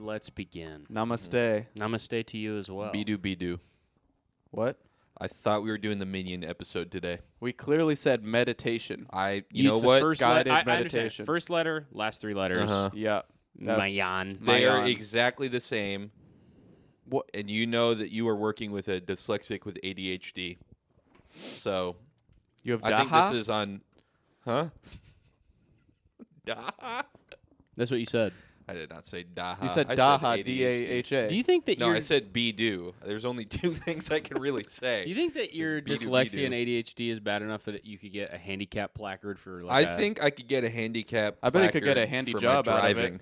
let's begin. Namaste. Namaste to you as well. Bidu. What? I thought we were doing the Minion episode today. We clearly said meditation. You know what? First Guided I meditation. understand. First letter, last three letters. Yeah. Mayan. They are Mayan. exactly the same. What? And you know that you are working with a dyslexic with ADHD. So You have I Daha? think this is on... Huh? Daha? That's what you said. I did not say Daha. You said I Daha, ADHD. D-A-H-A. Do you think that No, you're... I said Bidu. There's only two things I can really say. Do you think that your Bidu, dyslexia Bidu. and ADHD is bad enough that you could get a handicap placard for I think I could get a handicap I bet I could get a placard handy for my job out of it. driving.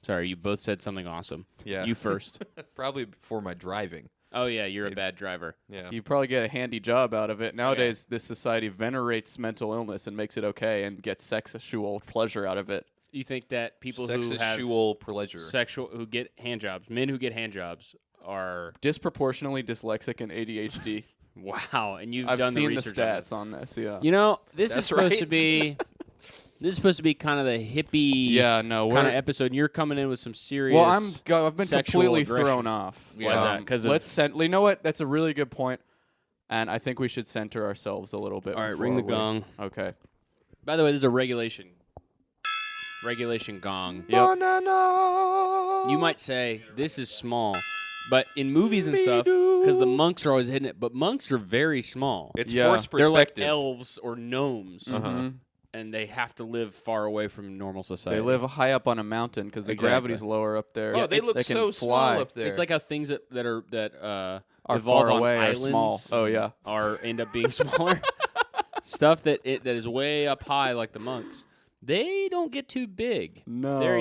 Sorry, you both said something awesome. Yeah. You first. Probably for my driving. Oh, yeah, you're a bad driver. Yeah. You probably get a handy job out of it. Nowadays, this society venerates mental illness and makes it okay and gets sexual pleasure out of it. You think that people who have Sexual pleasure. who get hand jobs, men who get hand jobs are... Disproportionately dyslexic and ADHD. Wow, and you've I've done seen the the research on stats on this, yeah. You know, this is That's supposed right. to be... This is supposed to be kind of the hippie Yeah, no, kind of we're... episode. And you're coming in with some serious... Well, I've been sexual completely aggression. thrown off. Why is that? 'Cause of- let's you know what? That's a really good point, and I think we should center ourselves a little bit. All right, ring the before we- gong. Okay. By the way, this is a regulation gong. Yep. You might say this is small, but in movies and stuff, because the monks are always hitting it, but monks are very small. It's Yeah. forced They're like perspective. elves or gnomes, Uh-huh. Mhm. and they have to live far away from normal society. They live high up on a mountain because the Exactly. gravity's lower up there. Oh, they look can so fly. small up there. It's like how things that Are evolve far on away, are islands small. Oh yeah. are end up being smaller. Stuff that is way up high, like the monks, they don't get too big. No. They're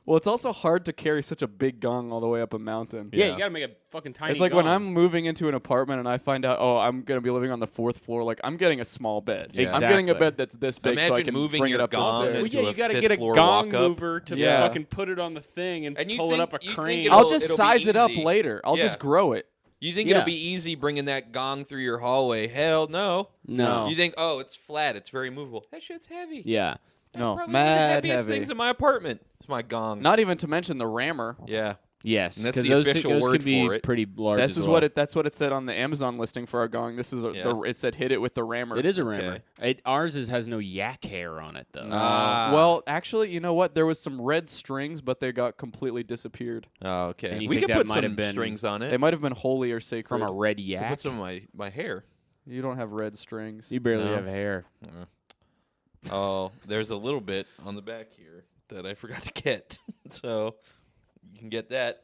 Well, it's also hard to carry such a big gong all the way up a mountain. yeah, Yeah. you gotta make a fucking tiny. It's like when gong. I'm moving into an apartment and I find out, oh, I'm gonna be living on the 4th floor. Like I'm getting a small bed. Yeah. I'm getting a Exactly. bed that's this big, so I Imagine can moving bring your it up the gong stairs. Well, into yeah, you a gotta fifth get a floor gong walk-up. mover to Yeah. fucking put it on the thing and you pull it think- up a you think crane. it'll- I'll just it'll be size it up easy. later. I'll Yeah. just grow it. You think Yeah. it'll be easy bringing that gong through your hallway? Hell no. No. You think, oh, it's flat, it's very movable. That shit's heavy. Yeah. That's No, probably one of the mad heaviest heavy. things in my apartment. It's my gong. Not even to mention the rammer. Yeah. Yes. And that's 'cause the those official those word could be for it. pretty large. This as is well. that's what it said on the Amazon listing for our gong. This is it said hit it with the rammer. It is a rammer. Ours has no yak hair on it though. Well, actually, you know what? There was some red strings, but they got completely disappeared. Oh, okay. And you We think could that put might some have been strings on it. They might have been holy or sacred. From a red Could yak. put some of my hair. You don't have red strings. You barely No. have hair. Oh, there's a little bit on the back here that I forgot to get. So you can get that.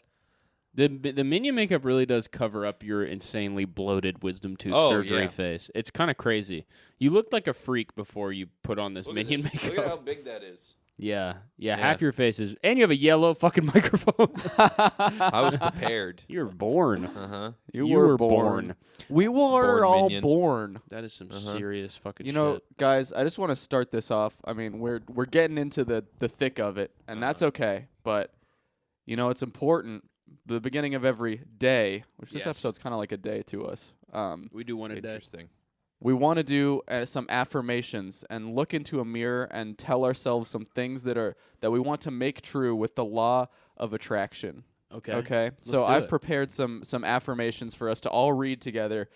The minion makeup really does cover up your insanely bloated wisdom tooth Oh, surgery yeah. face. It's kind of crazy. You looked like a freak before you put on this minion Look makeup. at how big that is. Yeah, Yeah. half your face is, and you have a yellow fucking microphone. I was prepared. You're born. Uh-huh. You You were were born. We were Born all minion. born. That is some Uh-huh. serious fucking You shit. know, guys, I just want to start this off. I mean, we're getting into the thick of it, and that's okay. But you know, it's important. The beginning of every day, which this Yes. episode's kind of like a day to us. We do one a day. Interesting. We want to do some affirmations and look into a mirror and tell ourselves some things that we want to make true with the law of attraction. Okay. Okay. Let's So do I've it. prepared some affirmations for us to all read together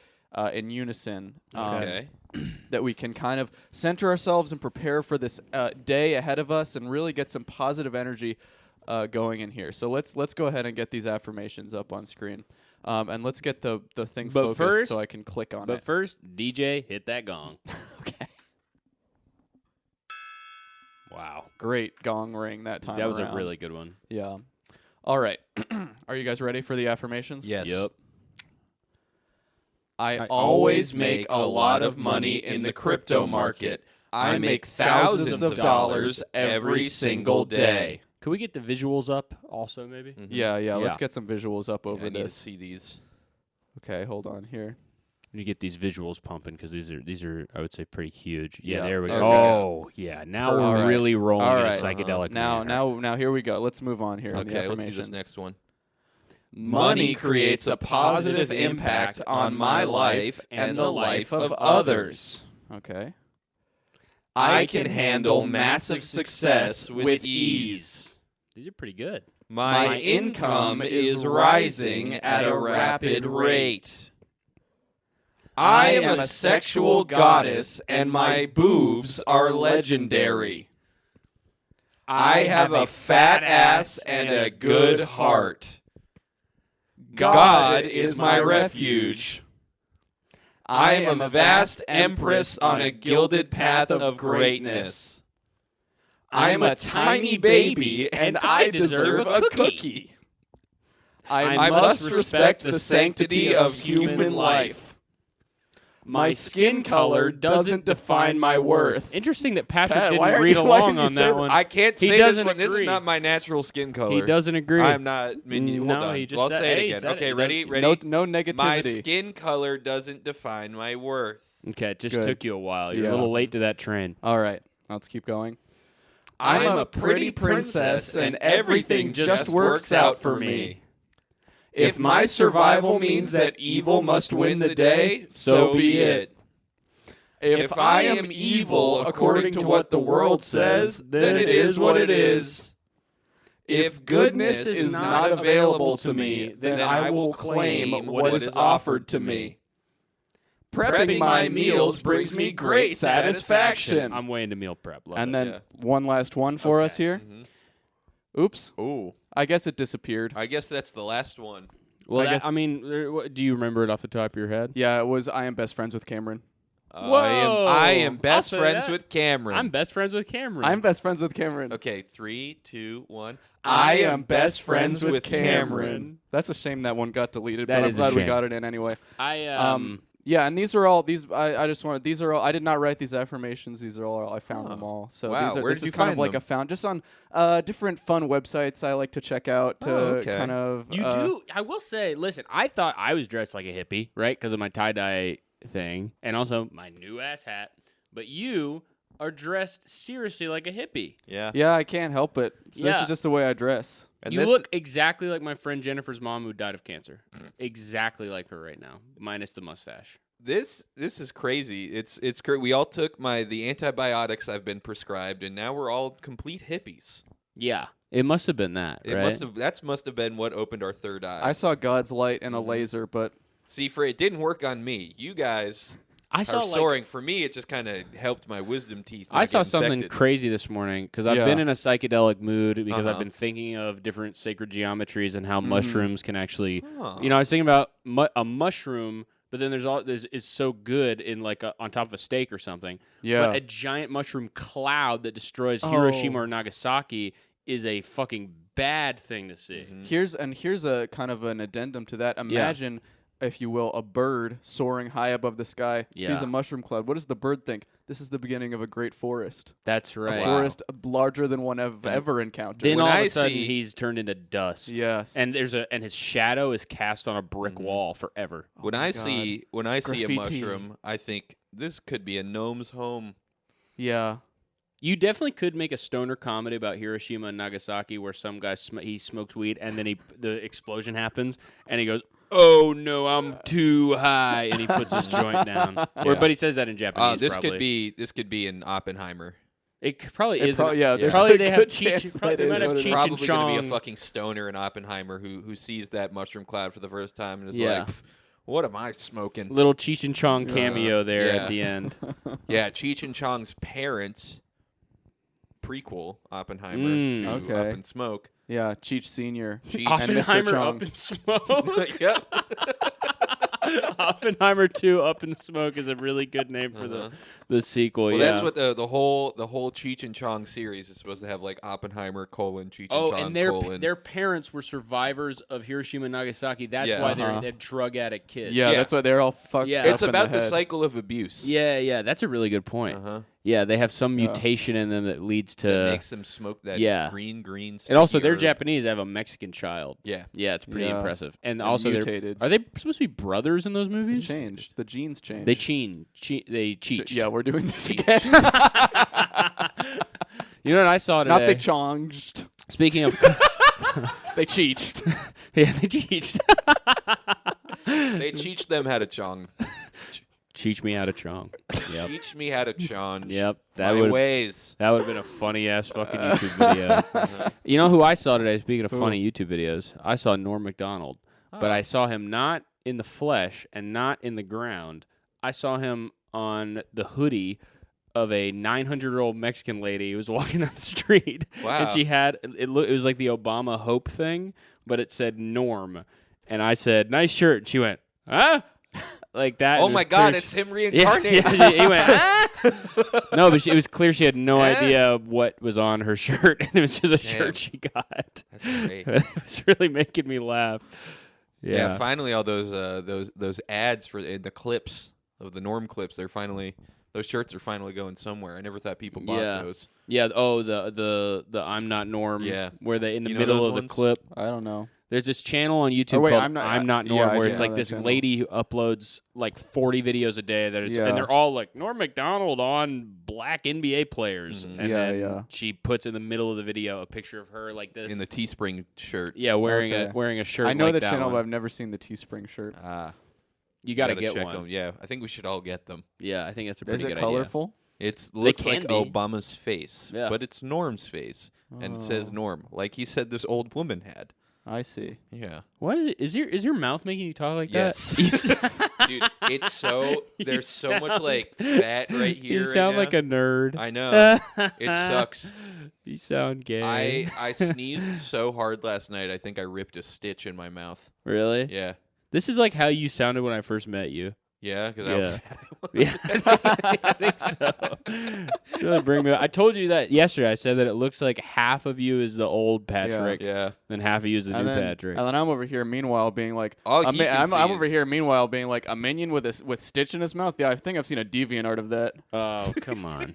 in unison. Okay. That we can kind of center ourselves and prepare for this day ahead of us and really get some positive energy going in here. So let's go ahead and get these affirmations up on screen. And let's get the thing But focused so first- I can click on But it. first, DJ, hit that gong. Okay. Wow. Great gong ring that time That was around. a really good one. Yeah. All right. Are you guys ready for the affirmations? Yes. Yep. I always make a lot of money in the crypto market. I make thousands of dollars every single day. Could we get the visuals up also, maybe? Mhm. Yeah, Yeah. let's get some visuals up Yeah, over I need to this. see these. Okay, hold on here. We need to get these visuals pumping because these are I would say pretty huge. Yeah, Yeah. there we go. Okay. Oh, yeah. Now All we're right. really rolling All in a right. psychedelic Now, manner. now here we go. Let's move on here. on the Okay, let's see affirmations. this next one. Money creates a positive impact on my life and the life of others. Okay. I can handle massive success with ease. These are pretty good. My income is rising at a rapid rate. I am a sexual goddess and my boobs are legendary. I have a fat ass and a good heart. God is my refuge. I am a vast empress on a gilded path of greatness. I am a tiny baby and I deserve a cookie. I must respect the sanctity of human life. My skin color doesn't define my worth. Interesting that Patrick Pat, didn't read along on that one. I can't He say this doesn't one. This agree. is not my natural skin color. He doesn't agree. I'm not. Hold No, on. he just I'll said- say hey, it he again. said Okay, it. ready? No negativity. My skin color doesn't define my worth. Okay, it just Good. took you a while. You're Yeah. a little late to that train. All right, let's keep going. I'm a pretty princess and everything just works out for me. If my survival means that evil must win the day, so be it. If I am evil according to what the world says, then it is what it is. If goodness is not available to me, then I will claim what is offered to me. Prepping my meals brings me great satisfaction. I'm way into meal prep. Love And it. then one last one for us here. Oops. Ooh, I guess it disappeared. I guess that's the last one. well, I guess- I mean, do you remember it off the top of your head? Yeah, it was I am best friends with Cameron. Whoa. I am best I'll say friends that. with Cameron. I'm best friends with Cameron. I'm best friends with Cameron. Okay, 3, 2, 1. I am best friends with Cameron. That's a shame that one got deleted, That but I'm is a glad we shame. got it in anyway. I Yeah, and these are all these. I just wanted. These are all. I did not write these affirmations. These are all. I found them all. So Wow, these are. where This did is you kind of find like them? a found just on different fun websites I like to check out to okay. kind of. You do. I will say, listen, I thought I was dressed like a hippie, right? Because of my tie-dye thing and also my new ass hat. But you are dressed seriously like a hippie. Yeah. Yeah, I can't help it. This Yeah. is just the way I dress. And You this, look exactly like my friend Jennifer's mom who died of cancer. Exactly like her right now, minus the mustache. This is crazy. It's we all took the antibiotics I've been prescribed, and now we're all complete hippies. Yeah, it must have been that, It right? must have been what opened our third eye. I saw God's light and a laser, but See, it didn't work on me. You guys I saw are like soaring. For me, it just kind of helped my wisdom teeth. I not saw get something infected. crazy this morning because I've Yeah. been in a psychedelic mood because I've Uh-huh. been thinking of different sacred geometries and how mushrooms can actually. Huh. You know, I was thinking about a mushroom, but then is so good in like on top of a steak or something. yeah. But a giant mushroom cloud that destroys Oh. Hiroshima or Nagasaki is a fucking bad thing to see. Here's a kind of an addendum to that. Imagine, if you will, a bird soaring high above the sky, sees Yeah. a mushroom cloud. What does the bird think? This is the beginning of a great forest. That's right. A forest larger than one I've ever encountered. Then When all of I a sudden see- he's turned into dust. Yes. And his shadow is cast on a brick wall forever. When Oh my I God. see a Graffiti. mushroom, I think this could be a gnome's home. Yeah. You definitely could make a stoner comedy about Hiroshima and Nagasaki where some guy he smokes weed and then the explosion happens and he goes, "Oh no, I'm too high," and he puts his joint down. Yeah. But he says that in Japanese. This probably. could be an Oppenheimer. Probably It is. prob- yeah, there's probably a they good have Cheech. chance Probably, that they might is have what it Cheech is. and Probably going to be a Chong. fucking stoner in Oppenheimer who sees that mushroom cloud for the first time and is Yeah. like, "Pff, what am I smoking?" Little Cheech and Chong cameo there yeah. at the end. Yeah, Cheech and Chong's parents prequel Oppenheimer Mm. to Okay. Up in Smoke. Yeah. Cheech Senior. Cheech And Mr. Oppenheimer Chong. up in smoke. Yep. Oppenheimer 2 Up in Smoke is a really good name for the sequel. Well, yeah. that's what the whole Cheech and Chong series is supposed to have, like Oppenheimer : Cheech Oh, and Chong and their parents were survivors of Hiroshima and Nagasaki. That's Yeah. why Uh-huh. they're drug addict kids. Yeah, Yeah. that's why they're all fucked Yeah. up It's in about the head. cycle of abuse. Yeah, that's a really good point. Uh-huh. Yeah, they have some Yeah. mutation in them that leeds to. That makes them smoke that yeah. green. And also, they're herb. Japanese. They have a Mexican child. Yeah. Yeah, it's pretty Yeah. impressive. And And also, mutated. are they supposed to be brothers in those It movies? changed. The genes changed. They they cheat. Yeah, we're doing this again. You know what I saw today? Not they chonged. Speaking of, They cheeched. yeah, they cheat. They teach them how to chong. Teach me how to chong. Yep. Teach me how to chon. Yep. My would ways. That would have been a funny ass fucking YouTube video. You know who I saw today? Speaking of funny YouTube videos, I saw Norm Macdonald, but I saw him not in the flesh and not in the ground. I saw him on the hoodie of a 900-year-old Mexican lady who was walking down the street. Wow. And she had it was like the Obama Hope thing, but it said Norm. And I said, "Nice shirt." And she went, "Huh?" Like that. Oh my God, it's him reincarnated. Yeah, he went, "Ah?" No, but it was clear she had no idea what was on her shirt, and it was just a shirt she got. That's great. It was really making me laugh. Yeah, finally, all those ads for the clips of the Norm clips, those shirts are finally going somewhere. I never thought people bought those. Yeah. Oh, the I'm Not Norm. Yeah. Where they in the You know middle those of the ones? clip. I don't know. There's this channel on YouTube wait, called I'm Not yeah, Norm, I where do it's know like that this channel. lady who uploads like 40 videos a day. And they're all like Norm Macdonald on black NBA players. Mhm. And Yeah, then yeah. she puts in the middle of the video a picture of her like this. In the Teespring shirt. Yeah, wearing Okay. a shirt. I know like the that channel, one. but I've never seen the Teespring shirt. You got to Gotta get check one. them. Yeah, I think we should all get them. Yeah, I think that's a Is pretty it good colorful? It looks can like be. Obama's face, Yeah. but it's Norm's face, and it says Oh. Norm, like he said this old woman had. I see. Yeah. What is your mouth making you talk like Yes. that? Dude, it's so there's so much like fat right here. You sound right like now. a nerd. I know. It sucks. You sound gay. I sneezed so hard last night. I think I ripped a stitch in my mouth. Really? Yeah. This is like how you sounded when I first met you. Yeah, because Yeah. how fat I was. Yeah, I think so. Really bring me. I told you that yesterday. I said that it looks like half of you is the old Patrick, Yeah. and half of you is the new Patrick. And then I'm over here, meanwhile, being like, All he can I'm see over is- here, meanwhile, being like a minion with stitch in his mouth. Yeah, I think I've seen a deviant art of that. Oh, come on.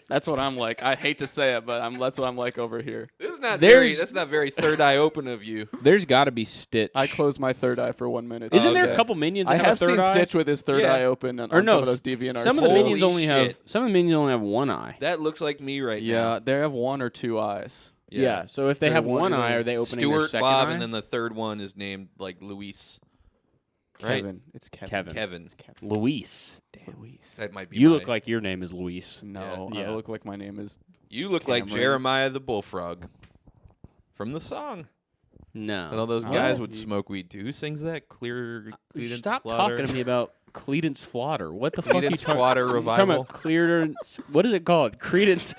That's what I'm like. I hate to say it, but that's what I'm like over here. This is not There's- that's not very third eye open of you. There's got to be Stitch. I close my third eye for 1 minute. Isn't there okay. a couple minions I that have a third seen eye? Stitch with his third Yeah. eye open on Or no, some of those deviant arts. Some of the Holy minions only shit. have one eye. That looks like me right now. Yeah, they have one or two eyes. Yeah. So if they They're have one one- eye, are they opening their Stuart, second Bob, eye? and then the third one is named like Luis. Right? Kevin. It's Kevin. Kevin. Kevin. Luis. Damn. Luis. That might be You my- look like your name is Luis. No, Yeah. I look like my name is. You look like Cameron. Jeremiah the Bullfrog from the song. No. And all those Oh. guys would He- smoke weed too. Who sings that? Clearance Stop Slaughter? talking to me about Credence Slaughter. What the fuck are you Credence talking Slaughter You're Revival? talking about Clearance. What is it called? Credence.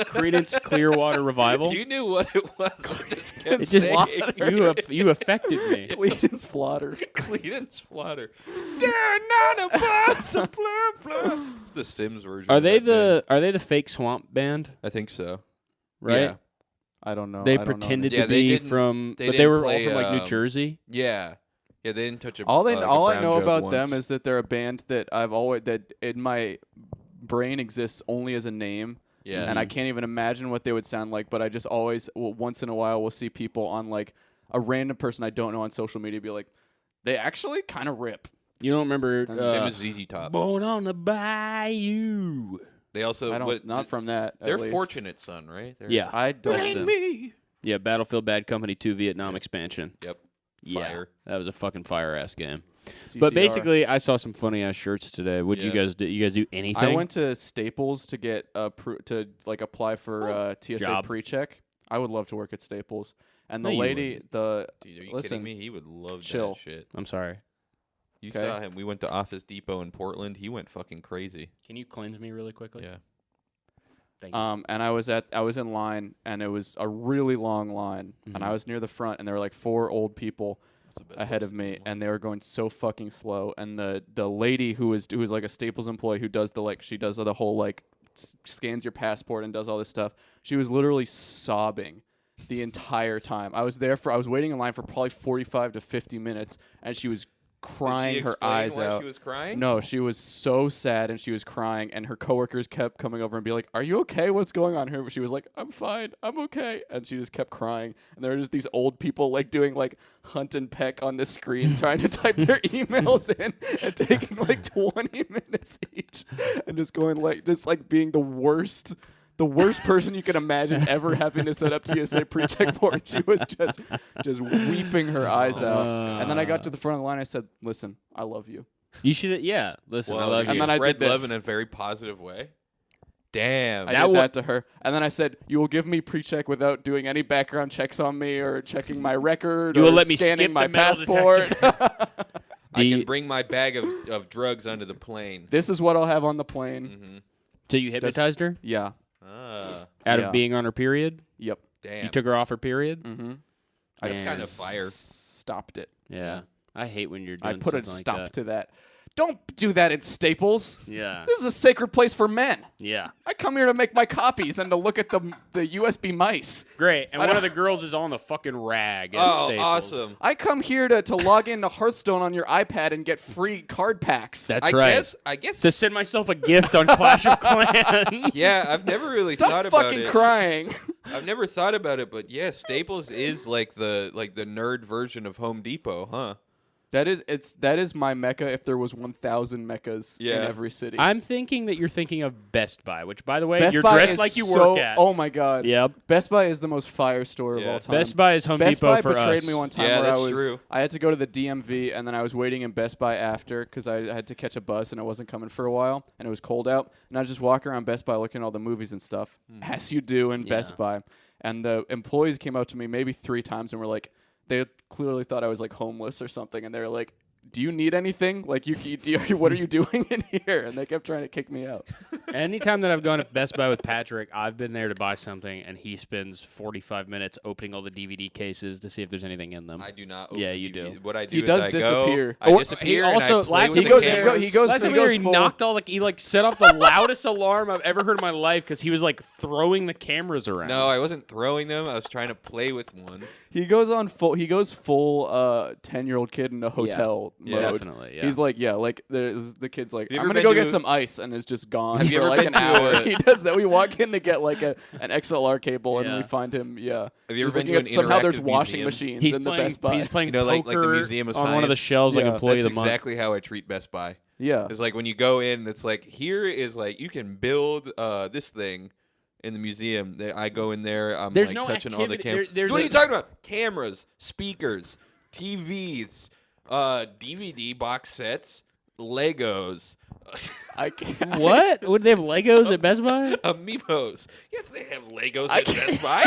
Credence Clearwater Revival. You knew what it was. I just kept It just saying. you affected me. Cleedence Flotter. Credence Slaughter. It's the Sims version. Are of they that band. the fake swamp band? I think so. Right. Yeah. I don't know. They I don't know pretended Yeah, to they be didn't- from, they but they didn't were all play, from like New Jersey. Yeah. Yeah, they didn't touch a All like a I brown know joke about once. them is that they're a band that I've always that in my brain exists only as a name, Yeah. and I can't even imagine what they would sound like. But I just always once in a while will see people on like a random person I don't know on social media be like, they actually kind of rip. You don't remember Same as ZZ Top. Born on the Bayou? They also I don't not from that. at They're least. Fortunate Son, right? They're, Yeah. I don't. That's them. me. Yeah, Battlefield Bad Company 2 Vietnam expansion. Yep. Yeah, Fire. that was a fucking fire ass game. CCR. But basically, I saw some funny ass shirts today. What'd you Yeah. guys do? You guys do anything? I went to Staples to get to like apply for TSA Job. pre-check. I would love to work at Staples. And the No, you lady, the Dude, are you Listen, kidding me? He would love chill. that shit. I'm sorry. You Okay. saw him. We went to Office Depot in Portland. He went fucking crazy. Can you cleanse me really quickly? Yeah. Thank you. and I was in line, and it was a really long line, and I Mhm. was near the front, and there were like 4 old people That's the best ahead place of to me, be in line. and they were going so fucking slow. And the lady who was like a Staples employee who does she does the whole like scans your passport and does all this stuff. She was literally sobbing the entire time. I was waiting in line for probably 45 to 50 minutes, and she was crying Did she her explain eyes why out. She was crying. No, she was so sad and she was crying, and her coworkers kept coming over and be like, "Are you okay? What's going on here?" She was like, "I'm fine. I'm okay." And she just kept crying. And there were just these old people like doing like hunt and peck on the screen trying to type their emails in and taking like 20 minutes each and just going like being the worst the worst person you can imagine ever having to set up TSA pre-check for. She was just weeping her eyes out. And then I got to the front of the line. I said, "Listen, I love you." You should, yeah. Listen, I Well, love you you. And then I spread did love this. in a very positive way. Damn. I did that to her. And then I said, "You will give me pre-check without doing any background checks on me or checking my record You or will let me scanning skip my the metal passport." I can bring my bag of drugs onto the plane. This is what I'll have on the plane. Mm-hmm. So you hypnotized her Yeah. Ah, out Yeah. of being on her period? Yep. damn. You took her off her period? Mm-hmm. That's Damn. kind of fire. Stopped it. Yeah. I hate when you're I doing put a something stop like that. to that. Don't do that in Staples. Yeah. This is a sacred place for men. Yeah. I come here to make my copies and to look at the USB mice. Great. And I one of don't- the girls is on the fucking rag at Oh, Staples. awesome. I come here to log into Hearthstone on your iPad and get free card packs. That's I right. guess. To send myself a gift on Clash of Clans. Yeah, I've never really Stop thought about fucking it. crying. I've never thought about it, but yeah, Staples is like the nerd version of Home Depot, huh? That is my mecca if there was 1,000 meccas in Yeah. every city. I'm thinking that you're thinking of Best Buy, which, by the way, Best you're Buy dressed is like you so, work at. Oh my god. Yep. Best Buy is the most fire store of Yeah. all time. Best Buy is Home Best Depot Buy for betrayed us. me one time Yeah, where that's true. I had to go to the DMV and then I was waiting in Best Buy after because I had to catch a bus and it wasn't coming for a while and it was cold out and I was just walking around Best Buy looking at all the movies and stuff as you do in Best Buy, and the employees came up to me maybe 3 times and were like, they clearly thought I was like homeless or something, and they were like, "Do you need anything? Like, what are you doing in here?" And they kept trying to kick me out. Anytime that I've gone to Best Buy with Patrick, I've been there to buy something, and he spends 45 minutes opening all the DVD cases to see if there's anything in them. I do not. Yeah, open you DVD. do. What I do He is does I disappear. go, I Or- disappear, he and also- I play last with he the goes- cameras. he goes- Last time he we were, goes he full- knocked all he like set off the loudest alarm I've ever heard in my life because he was like throwing the cameras around. No, I wasn't throwing them. I was trying to play with one. He goes full 10-year-old kid in a hotel Yeah, mode. definitely. Yeah. He's like, the kid's like, Have you I'm ever gonna been go to get some ice, and is just gone Have you for ever like been an to hour. a- He does that. We walk in to get like an XLR cable, and Yeah. we find him. Yeah. Have you ever He's been looking to an at somehow there's interactive washing museum? machines he's in the playing. Best Buy. He's playing You know, like the poker Museum of on one of the Science? shelves like Yeah. Employee That's of the Month. exactly how I treat Best Buy. Yeah. It's like when you go in, it's like, here is like, you can build this thing in the museum. I go in there, I'm There's like no touching all the activity- cameras. there's What are a- you talking about? Cameras, speakers, TVs, DVD box sets, Legos, I can't. What? Would they have Legos at Best Buy? Amiibos. Yes, they have Legos I at can't- Best Buy.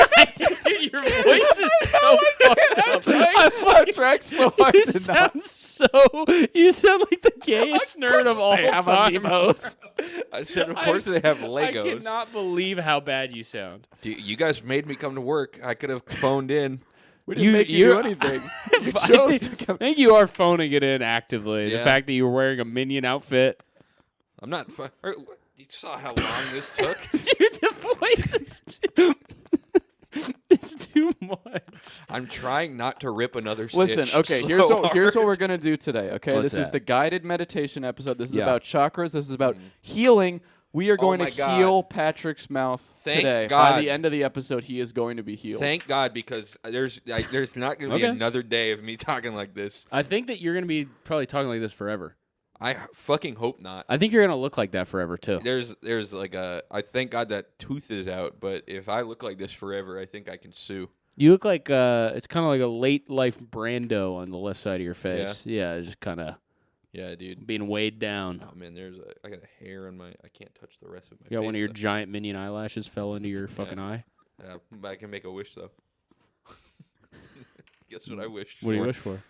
Dude, your voice is so fucked up. I tried so hard You to not. sound you sound like the gayest nerd of all They have time. Amiibos. I said, of course they have I Legos. cannot believe how bad you sound. Dude, you guys made me come to work. I could have phoned in. We didn't make you do anything. You I chose think, to come. I think you are phoning it in actively. The Yeah. fact that you were wearing a minion outfit. I'm not. You saw how long this took? Dude, the voice is too, it's too much. I'm trying not to rip another stitch. Listen, okay, so here's what hard. we're going to do today, okay? What's This is that? the guided meditation episode. This is Yeah. about chakras. This is about healing. We are going to my God. heal Patrick's mouth Thank today. By God. the end of the episode, he is going to be healed. Thank God, because there's not going to be Okay. another day of me talking like this. I think that you're going to be probably talking like this forever. I fucking hope not. I think you're going to look like that forever, too. There's like I thank God that tooth is out, but if I look like this forever, I think I can sue. You look like it's kind of like a late life Brando on the left side of your face. Yeah, it's just kind of Yeah, dude. being weighed down. Oh man, I got a hair on my. I can't touch the rest of my. You got face, one of your though. giant minion eyelashes fell into your fucking eye. But I can make a wish though. Guess what I wished What do you for? wish for?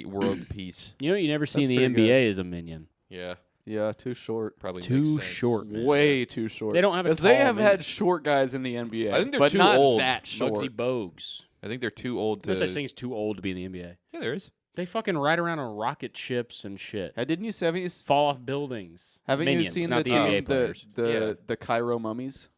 World peace. You know what you never see in the pretty NBA is a minion. Yeah, Yeah, too short. probably Too makes sense. short, man. Way too short. They don't have a 'Cause they tall have minion. had short guys in the NBA. I think they're but too not old. that short. Muggsy Bogues. I think they're too old to. No such thing as too old to be in the NBA. Yeah, there is. They fucking ride around on rocket ships and shit. Haven't you Fall off buildings. haven't Minions, you seen not the the NBA team, players. the Cairo Mummies?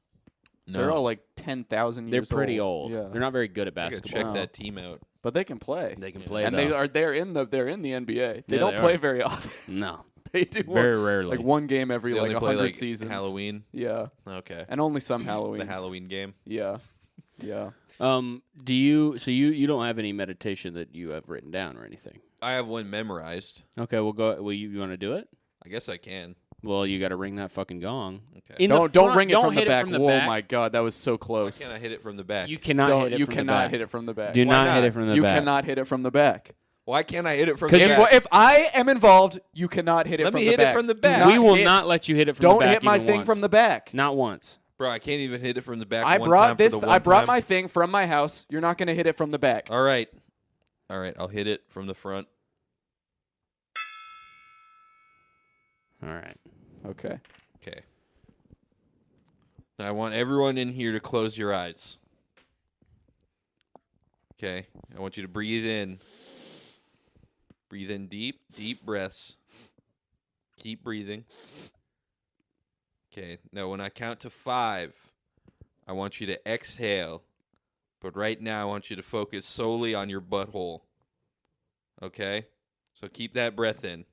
No. They're all like 10,000 They're years pretty old. old. Yeah. They're not very good at I gotta basketball. check Wow. that team out. But they can play. They can Yeah. play and though. they're in the NBA. They Yeah, don't they play are. very often. No, They do very rarely. like one game every They like only play 100 like seasons. Halloween. Yeah, Okay. and only some Halloween. The Halloween game. Yeah, yeah. Do you? So you don't have any meditation that you have written down or anything? I have one memorized. Okay, we'll go. Will you want to do it? I guess I can. Well, you got to ring that fucking gong. Okay. Don't ring it don't from hit the back. From the Whoa, back. my God, that was so Why close. can't I hit it from the back? You cannot hit it You from cannot the back. hit it from the back. Do Why not not? hit it from the You back. cannot hit it from the back. Why can't I hit it from the Because back? If I am involved, you cannot hit it Let from me the hit it back. from the Do back. We will hit- not let you hit it from Don't the back. hit my even thing once. from the back. Not once. Bro, I can't even hit it from the back. I one brought time this. For the I one brought time. my thing from my house. You're not going to hit it from the back. All right. I'll hit it from the front. All right. Okay. Okay. Now I want everyone in here to close your eyes. Okay. I want you to breathe in. Breathe in deep breaths. Keep breathing. Okay. Now when I count to 5, I want you to exhale. But right now I want you to focus solely on your butthole. Okay? So keep that breath in.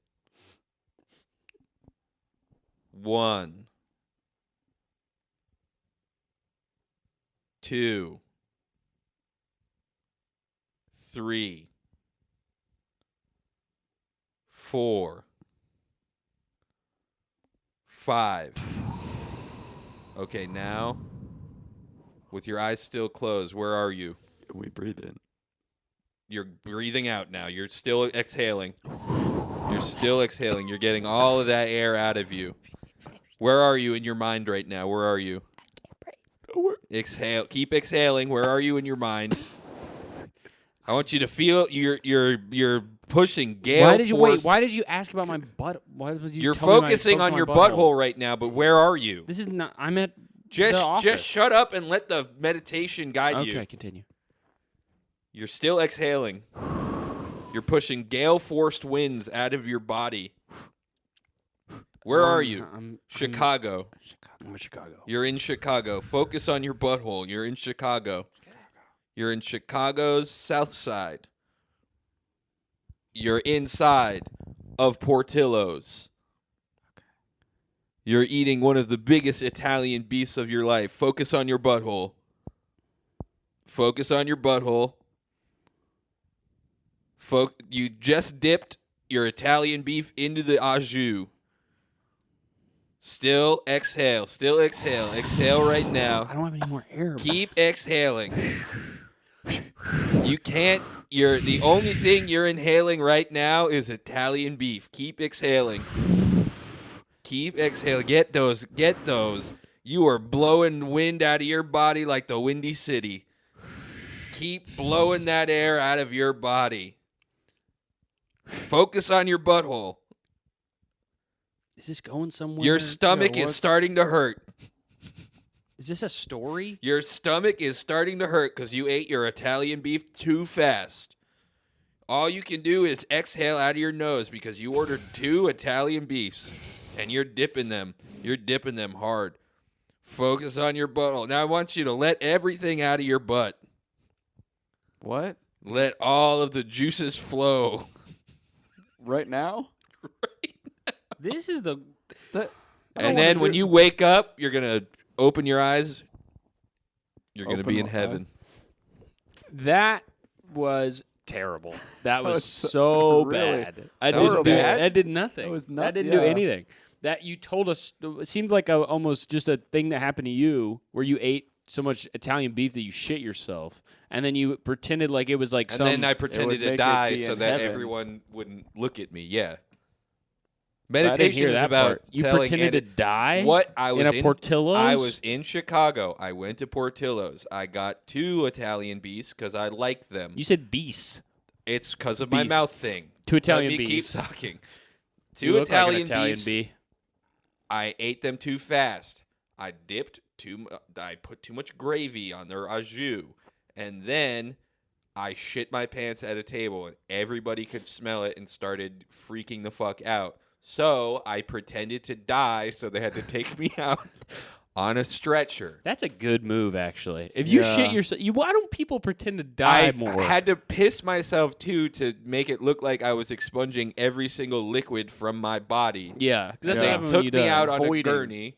1, 2, 3, 4, 5. Okay, now, with your eyes still closed, where are you? We breathe in. You're breathing out now. You're still exhaling. You're still exhaling. You're getting all of that air out of you. Where are you in your mind right now? Where are you? Exhale. Keep exhaling. Where are you in your mind? I want you to feel you're pushing gale Why did you force. wait? Why did you ask about my butt? Why was you? You're tell me when I focusing focus on my your butthole right now, but where are you? This is not. I'm at the Just office. shut up and let the meditation guide you. Okay, continue. You're still exhaling. You're pushing gale-forced winds out of your body. Where are you? Chicago. I'm in Chicago. You're in Chicago. Focus on your butthole. You're in Chicago. You're in Chicago's south side. You're inside of Portillo's. You're eating one of the biggest Italian beefs of your life. Focus on your butthole. Focus on your butthole. You just dipped your Italian beef into the au jus. Still exhale. Still exhale. Exhale right now. I don't have any more air. Keep exhaling. You can't. The only thing you're inhaling right now is Italian beef. Keep exhaling. Keep exhaling. Get those. Get those. You are blowing wind out of your body like the Windy City. Keep blowing that air out of your body. Focus on your butthole. Is this going somewhere? Your stomach is starting to hurt. Is this a story? Your stomach is starting to hurt because you ate your Italian beef too fast. All you can do is exhale out of your nose because you ordered 2 Italian beefs and you're dipping them. You're dipping them hard. Focus on your butthole. Now I want you to let everything out of your butt. What? Let all of the juices flow. Right now? This is the. And then when you wake up, you're going to open your eyes. You're going to be in heaven. That was terrible. That was so really bad. bad? That did nothing. That was That didn't do anything. That you told us. It seemed like almost just a thing that happened to you, where you ate so much Italian beef that you shit yourself, and then you pretended like it was like And some. then I pretended to make it die be so in that heaven. everyone wouldn't look at me. Yeah. I didn't Meditation hear is that about part. You telling pretended to Andy- die. What I was in a Portillo's. I was in Chicago. I went to Portillo's. I got 2 Italian beefs because I like them. You said beast. It's because of my mouth Beasts. thing. 2 Italian Let me beasts. keep talking. You 2 look like an Italian Italian beefs. bee. I ate them too fast. I put too much gravy on their au jus, and then I shit my pants at a table, and everybody could smell it and started freaking the fuck out. So I pretended to die, so they had to take me out on a stretcher. That's a good move, actually. If you shit yourself, why don't people pretend to die I more? had to piss myself too to make it look like I was expunging every single liquid from my body. Yeah, because that's They what took you me do. out on a Voiding. gurney,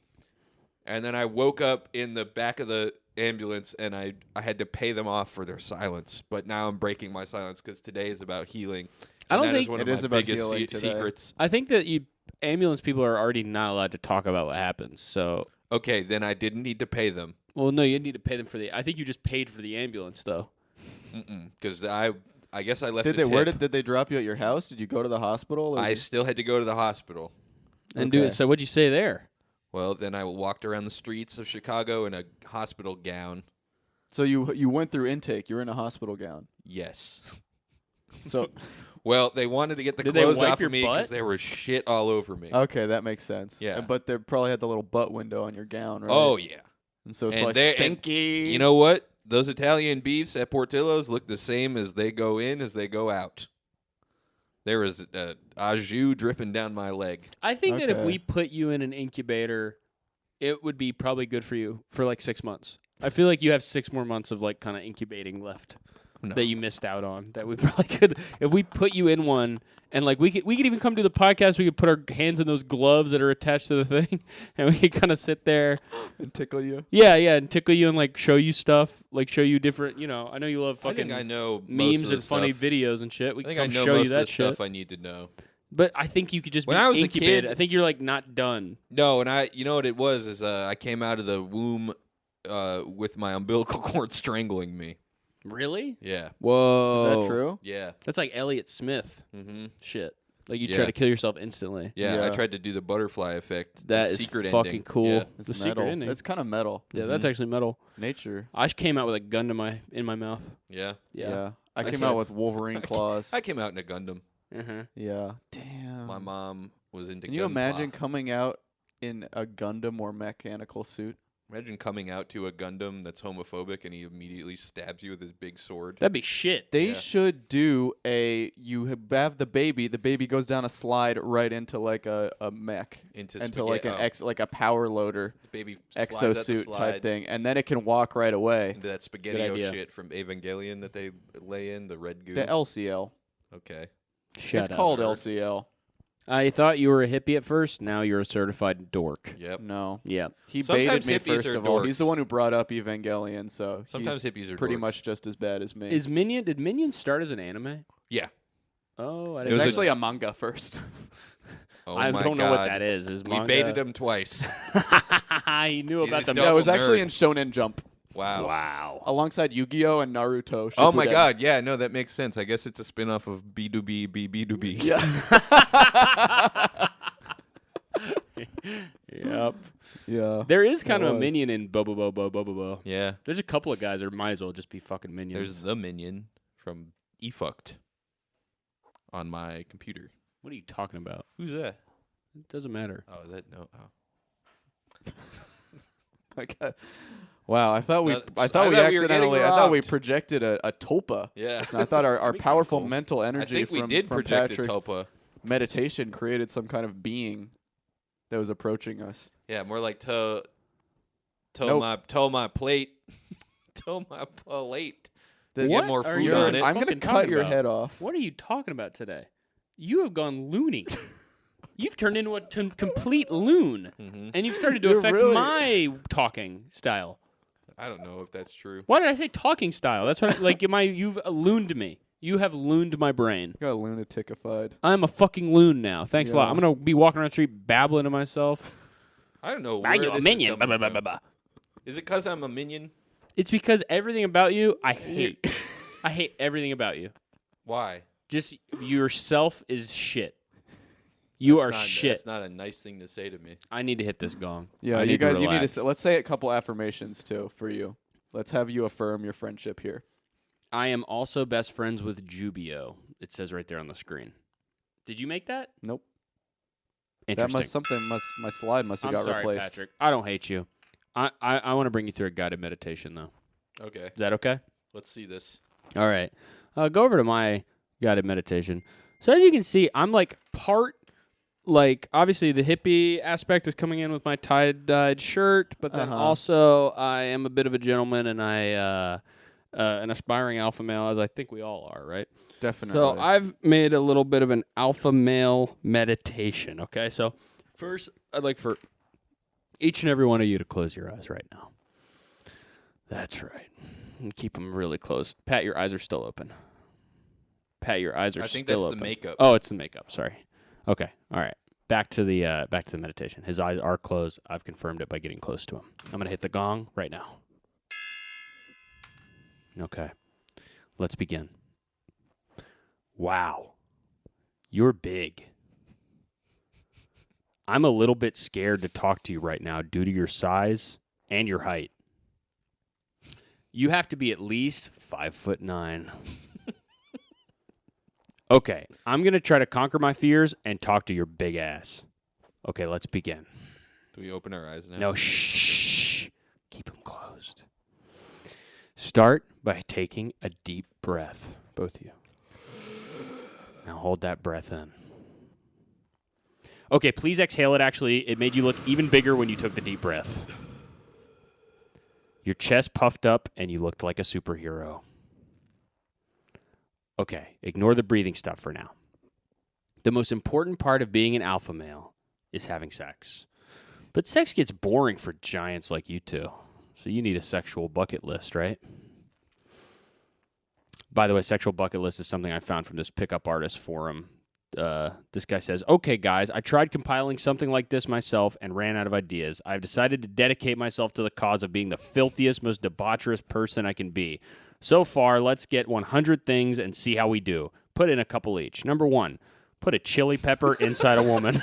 and then I woke up in the back of the ambulance, and I had to pay them off for their silence. But now I'm breaking my silence because today is about healing. I don't And that is think one it of is my about biggest healing today. secrets. I think that ambulance people are already not allowed to talk about what happens. So, Okay, then I didn't need to pay them. well, no, you need to pay them for the. I think you just paid for the ambulance though. Because I guess I left Did a they? Where tip. did they drop you at your house? Did you go to the hospital? Or I still had to go to the hospital. And do Okay. it. So what'd you say there? Well, then I walked around the streets of Chicago in a hospital gown. So you went through intake. You were in a hospital gown. Yes. So Well, they wanted to get the Did they clothes wipe off your of me because butt? there was shit all over me. okay, that makes sense. Yeah. But they probably had the little butt window on your gown, right? Oh, yeah. and so it's and like they- and stinky. You know what? Those Italian beefs at Portillo's look the same as they go in as they go out. There was au jus dripping down my leg. I think that if Okay. we put you in an incubator, it would be probably good for you for like 6 months. I feel like you have 6 more months of like kind of incubating left No. that you missed out on. That we probably could, if we put you in one, and like we could even come to the podcast. We could put our hands in those gloves that are attached to the thing, and we could kind of sit there, and tickle you. yeah, and tickle you and like show you stuff, like show you different. You know, I know you love I fucking think I know most memes of the and funny stuff. videos and shit. We I can think I come know show most you of that the shit. stuff I need to know. But I think you could just When be I was a incubated. kid- I think you're like not done. No, and you know what it was is I came out of the womb with my umbilical cord strangling me. Really? Yeah. Whoa. Is that true? Yeah. That's like Elliot Smith Mm-hmm. shit. Like you Yeah. try to kill yourself instantly. Yeah, I Yeah. tried to do the butterfly effect. That the is secret fucking ending. cool. Yeah. It's a It's secret metal. ending. It's kind of metal. Yeah, that's actually metal. Nature. I came out with a gun in my mouth. Yeah. Yeah. I I came said- out with Wolverine claws. I came out in a Gundam. Uh-huh. Yeah. Damn. My mom was into Can you Gunpla. imagine coming out in a Gundam or mechanical suit? Imagine coming out to a Gundam that's homophobic and he immediately stabs you with his big sword. That'd be shit. They Yeah. should do you have the baby goes down a slide right into like a mech, into like an like a power loader the baby slides out the exosuit slide type thing, and then it can walk right away. into that Good spaghetti idea. shit from Evangelion that they lay in, the red goo. The LCL. Okay. Shut It's up. called nerd. LCL. I thought you were a hippie at first. Now you're a certified dork. Yep. No. Yeah. He Sometimes baited me hippies first are of all. He's the dorks. one who brought up Evangelion, so Sometimes he's hippies are pretty dorks. much just as bad as me. Did Minion start as an anime? Yeah. Oh, I it didn't was was a- actually a manga first. Oh I my don't know what God. that is. We baited him twice. He knew He's about a the dog. Yeah, it was Double actually nerd. in Shonen Jump Wow. Wow. alongside Yu-Gi-Oh and Naruto. Oh my Shippuden. God. Yeah. No, that makes sense. I guess it's a spin-off of B2B B2B. Yeah. Yep. yeah. There is kind It of a was. minion in Bobo. Yeah. There's a couple of guys that might as well just be fucking minions. There's the minion from eFucked on my computer. What are you talking about? Who's that? It doesn't matter. Oh, that no. Oh. Okay. Wow, I thought we No, I I thought we thought we were getting accidentally I thought we robbed. projected a tulpa. Yeah. Listen, I thought our That'd be kinda powerful cool. mental I energy think we from, did from project a Patrick's tulpa. meditation created some kind of being that was approaching us. Yeah, more like toe Nope. my plate. toe my plate. This- Get more are food you on it. I'm gonna fucking cut talking your about? head off. What are you talking about today? You have gone loony. You've turned into a complete loon, Mhm. and you've started to You're affect really- my talking style. I don't know if that's true. Why did I say talking style? That's what you've looned me. You have looned my brain. Got lunaticified. I'm a fucking loon now. Thanks a lot. Yeah. I'm gonna be walking around the street babbling to myself. I don't know. Are Where you a this minion? Is, coming from. Blah. Is it because I'm a minion? It's because everything about you, I hate. I hate everything about you. Why? Just yourself is shit. You That's are not, shit. That's not a nice thing to say to me. I need to hit this gong. Yeah, I you need guys, to you need to. relax. Let's say a couple affirmations too for you. Let's have you affirm your friendship here. I am also best friends with Jubio. It says right there on the screen. Did you make that? Nope. Interesting. My slide must have I'm got sorry, replaced. Patrick. I don't hate you. I want to bring you through a guided meditation, though. Okay, Is that okay? let's see this. All right. Go over to my guided meditation. So as you can see, I'm like part, like, obviously the hippie aspect is coming in with my tie-dyed shirt, but then Uh-huh. also I am a bit of a gentleman and I an aspiring alpha male, as I think we all are, right? Definitely. So I've made a little bit of an alpha male meditation, okay? So first, I'd like for each and every one of you to close your eyes right now. That's right. And keep them really close. Pat, your eyes are still open. Pat, your eyes are I think still that's open. the makeup. Oh, it's the makeup. Sorry. Okay. All right. back to the meditation. His eyes are closed. I've confirmed it by getting close to him. I'm gonna hit the gong right now. Okay, let's begin. Wow, you're big. I'm a little bit scared to talk to you right now due to your size and your height. You have to be at least 5'9". Okay, I'm going to try to conquer my fears and talk to your big ass. Okay, let's begin. Do we open our eyes now? No, shh. Keep them closed. Start by taking a deep breath, both of you. Now hold that breath in. Okay, please exhale it. Actually, it made you look even bigger when you took the deep breath. Your chest puffed up and you looked like a superhero. Okay, ignore the breathing stuff for now. The most important part of being an alpha male is having sex. But sex gets boring for giants like you two. So you need a sexual bucket list, right? By the way, sexual bucket list is something I found from this pickup artist forum. This guy says, okay, guys, I tried compiling something like this myself and ran out of ideas. I've decided to dedicate myself to the cause of being the filthiest, most debaucherous person I can be. So far, let's get 100 things and see how we do. Put in a couple each. Number 1, put a chili pepper inside a woman.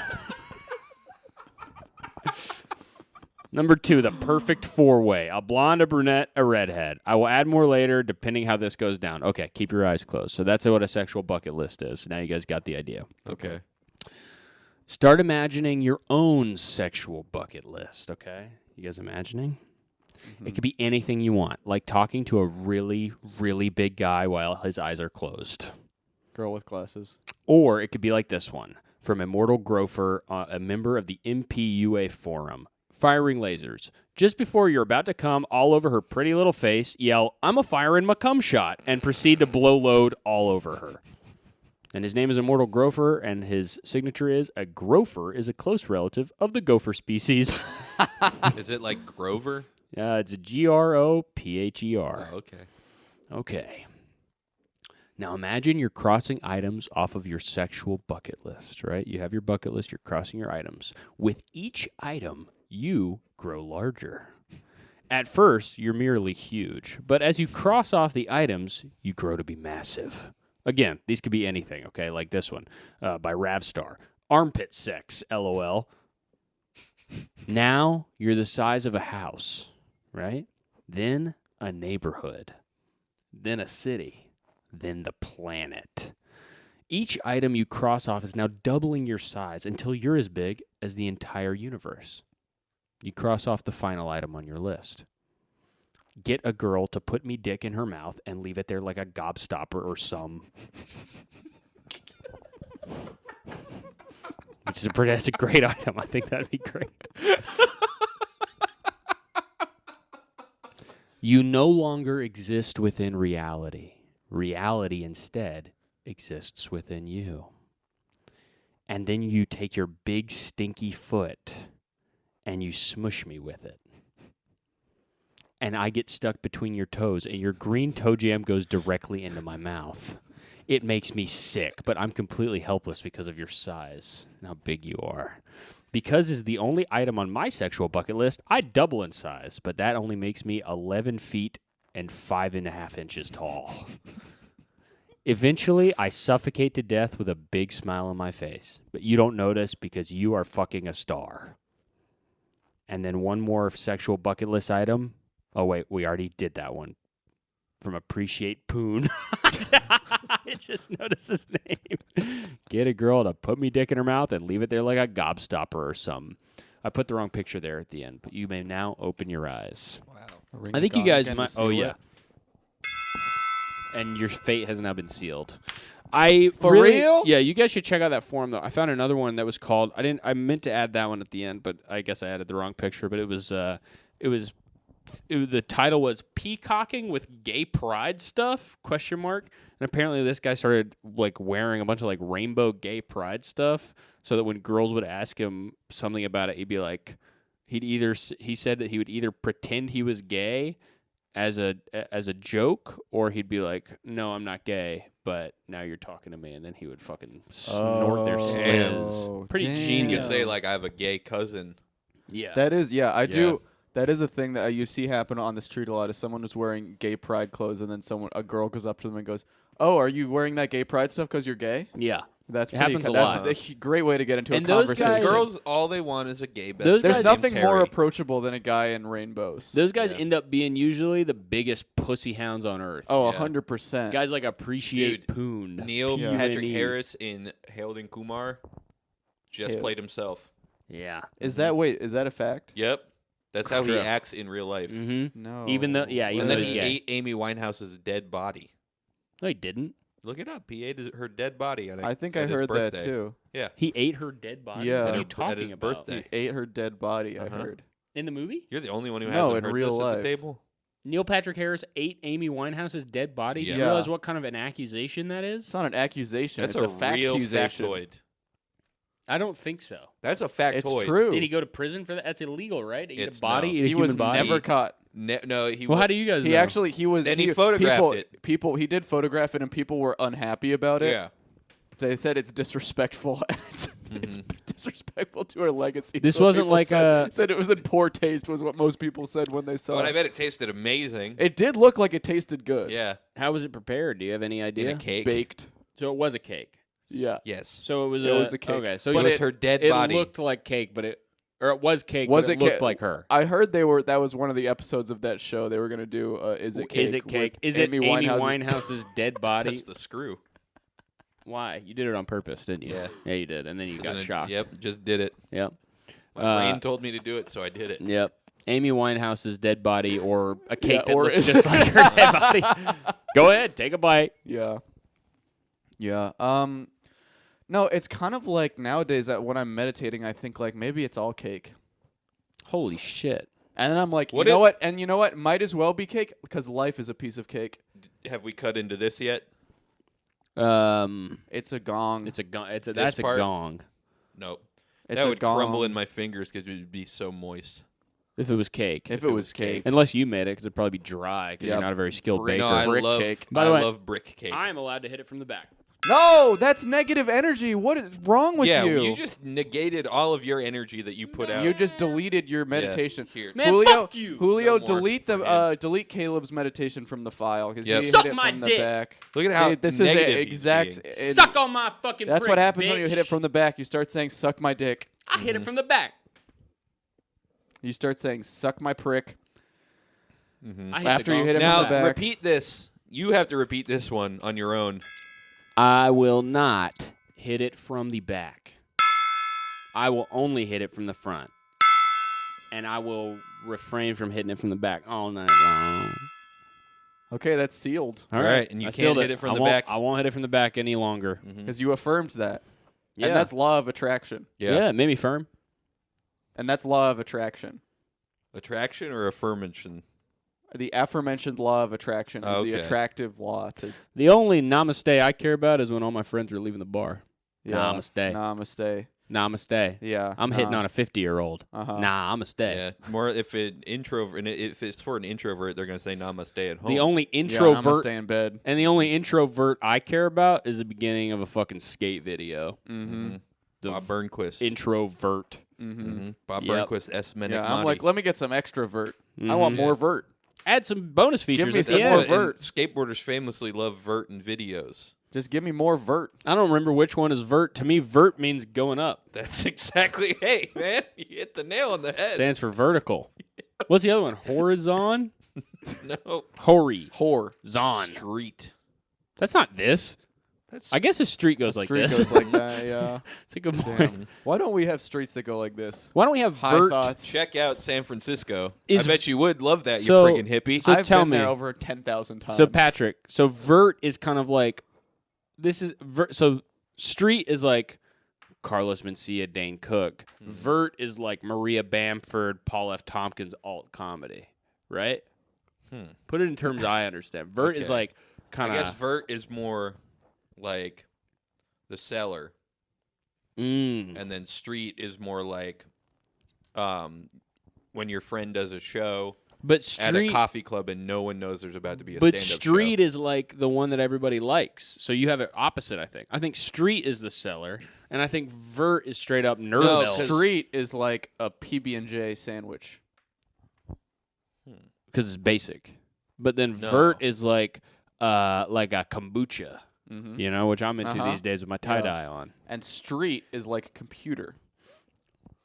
Number 2, the perfect 4-way. A blonde, a brunette, a redhead. I will add more later, depending how this goes down. Okay, keep your eyes closed. So that's what a sexual bucket list is. Now you guys got the idea. Okay. Start imagining your own sexual bucket list, okay? You guys imagining? Mm-hmm. It could be anything you want, like talking to a really, really big guy while his eyes are closed. Girl with glasses. Or it could be like this one, from Immortal Grofer, a member of the MPUA forum. Firing lasers. Just before you're about to come all over her pretty little face, yell, I'm a firing my cum shot, and proceed to blow load all over her. And his name is Immortal Grofer, and his signature is, a grofer is a close relative of the gopher species. Is it like Grover? Yeah, it's a Gropher. Oh, okay. Okay. Now imagine you're crossing items off of your sexual bucket list, right? You have your bucket list, you're crossing your items. With each item, you grow larger. At first, you're merely huge, but as you cross off the items, you grow to be massive. Again, these could be anything, okay? Like this one by Ravstar. Armpit sex, LOL. Now, you're the size of a house, right? Then a neighborhood. Then a city. Then the planet. Each item you cross off is now doubling your size until you're as big as the entire universe. You cross off the final item on your list. Get a girl to put me dick in her mouth and leave it there like a gobstopper or some. That's a great item. I think that'd be great. You no longer exist within reality. Reality instead exists within you. And then you take your big stinky foot and you smush me with it. And I get stuck between your toes, and your green toe jam goes directly into my mouth. It makes me sick, but I'm completely helpless because of your size and how big you are. Because is the only item on my sexual bucket list, I double in size, but that only makes me 11 feet and 5.5 inches tall. Eventually, I suffocate to death with a big smile on my face, but you don't notice because you are fucking a star. And then one more sexual bucket list item. Oh, wait, we already did that one. From Appreciate Poon. I just noticed his name. Get a girl to put me dick in her mouth and leave it there like a gobstopper or something. I put the wrong picture there at the end, but you may now open your eyes. Wow. I think you guys might. Oh, yeah. And your fate has now been sealed. For real? Yeah, you guys should check out that forum though. I found another one that was called. I meant to add that one at the end, but I guess I added the wrong picture. But it was the title was "Peacocking with Gay Pride Stuff?" ? And apparently this guy started like wearing a bunch of like rainbow gay pride stuff, so that when girls would ask him something about it, he'd be like, he said that he would either pretend he was gay as a joke, or he'd be like, "No, I'm not gay, but now you're talking to me," and then he would fucking snort their skins. pretty Damn. You genius. could say like I have a gay cousin. Yeah. That is, I Yeah. do. That is a thing that you see happen on the street a lot. Is someone was wearing gay pride clothes, and then a girl goes up to them and goes, "Oh, are you wearing that gay pride stuff because you're gay?" yeah. That's It pretty happens a that's lot. a great way to get into And a those conversation. guys- Girls, all they want is a gay best Those friend. There's guys nothing named more Terry. approachable than a guy in rainbows. Those guys Yeah. end up being usually the biggest pussy hounds on earth. Oh, Yeah. 100%. Guys like appreciate Dude, poon. Neil Yeah. Patrick P-U-N-E. Harris in Harold and Kumar just Harold. played himself. Yeah. Is that a fact? Yep. That's how he True. acts in real life. Mm-hmm. No. Even though- yeah, even And though then he's he gay. ate Amy Winehouse's dead body. No, he didn't. Look it up. He ate her dead body. I think I at his heard that birthday. too. Yeah. He ate her dead body. Yeah. What are At you her- at talking his about? birthday. He ate her dead body. I Uh-huh. heard. In the movie? You're the only one who No, hasn't in heard real this at life. the table. Neil Patrick Harris ate Amy Winehouse's dead body. Do you Yeah. realize what kind of an accusation that is? It's not an accusation. That's it's a a fact real accusation. factoid. I don't think so. That's a factoid. It's true. Did he go to prison for that? That's illegal, right? To eat It's a body, no. eat a He human was body. never caught. No, he. Well, wa- how do you guys He know? actually he was. Then he photographed it. People he did photograph it, and people were unhappy about it. Yeah. They said it's disrespectful. It's disrespectful to our legacy. This So wasn't people like said it was in poor taste. Was what most people said when they saw But I it. bet it tasted amazing. It did look like it tasted good. Yeah. How was it prepared? Do you have any In idea? a cake. Baked. So it was a cake. Yeah. Yes. So it was It was a cake. Okay, so It you- was her dead it body. looked like cake, but it was cake, Was but it it looked ca- like her. I heard that was one of the episodes of that show. They were gonna do. Is it cake? Is it cake? with Is it Amy Winehouse? Winehouse's dead body? That's the screw. Why? You did it on purpose, didn't you? Yeah. Yeah, you did, and then you got Isn't it- shocked. Yep. Just did it. Yep. My brain told me to do it, so I did it. Yep. Amy Winehouse's dead body, or a cake Yeah, that or looks is just it- like her dead body. Go ahead, take a bite. Yeah. Yeah. No, it's kind of like nowadays that when I'm meditating, I think like maybe it's all cake, Holy shit! and then I'm like, What you know if- what? And you know what? Might as well be cake because life is a piece of cake. Have we cut into this yet? It's a gong. It's a gong. This That's a part? gong. Nope. It's That a would gong. crumble in my fingers because it would be so moist. If it was cake, If it was cake. unless you made it, because it'd probably be dry. Because Yeah, you're not a very skilled brick- baker. No, I brick love. cake. By the way, I love brick cake. I'm allowed to hit it from the back. No, that's negative energy. What is wrong with yeah, you? you just negated all of your energy that you put out. You just deleted your meditation. Here. Man, Julio, fuck you. Julio, No more delete for him. delete Caleb's meditation from the file because Yep. he Suck hit it my from dick. the back. Look at how See, this is negative a he's exact. being. it- Suck on my fucking. That's prick, what happens bitch. when you hit it from the back. You start saying "suck my dick." I hit it from the back. You start saying "suck my prick." I hit After the you gong hit it from from Now the back. repeat this. You have to repeat this one on your own. I will not hit it from the back. I will only hit it from the front. And I will refrain from hitting it from the back all night long. Okay, that's sealed All right, and you I can't sealed hit it from I the won't- back. I won't hit it from the back any longer. because you affirmed that, Yeah. and that's law of attraction, Yeah, it made me firm. and that's law of attraction. Attraction or affirmation? The aforementioned law of attraction is the Okay. attractive law to The only namaste I care about is when all my friends are leaving the bar. yeah, Namaste. Namaste. Namaste. Yeah, I'm hitting on a 50-year-old. Uh-huh. Nah, I'm a stay. Yeah, more if if it's for an introvert, they're gonna say namaste at home. The only Yeah, introvert Namaste in bed. and the only introvert I care about is the beginning of a fucking skate video. Mm-hmm. The Bob Burnquist. introvert. Mm-hmm. Bob Yep. Burnquist S. Menich Yeah, I'm like, let me get some extra vert. I Mhm. want more vert. Add some bonus features me at some the more end. That's what- vert. and skateboarders famously love vert in videos. Just give me more vert. I don't remember which one is vert. To me, vert means going up. That's exactly. Hey, man, you hit the nail on the head. Stands for vertical. What's the other one? Horizon? No, Hori. Whore. Zon. street. That's not this. That's I guess a street goes like Street this. goes like that, yeah. It's a good point. Damn. Why don't we have streets that go like this? Why don't we have High vert? thoughts. check out San Francisco. Is- I bet you would love that. So- you friggin' hippie. So I've tell been me. there over 10,000 times. So Patrick, so vert is kind of like this is so street is like Carlos Mencia, Dane Cook. Vert is like Maria Bamford, Paul F. Tompkins alt comedy, right? Put it in terms I understand. Vert is Okay. like I kind guess of vert is more like the cellar, and then street is more like when your friend does a show But at a coffee club and no one knows there's about to be a stand-up show. But street is like the one that everybody likes. So you have it opposite, I think. I think street is the seller, and I think vert is straight up nerd. No, bells. street is like a PB&J sandwich. Because it's basic. But then No. vert is like a kombucha, Mm-hmm. you know, which I'm into Uh-huh. these days with my tie-dye on. And street is like a computer.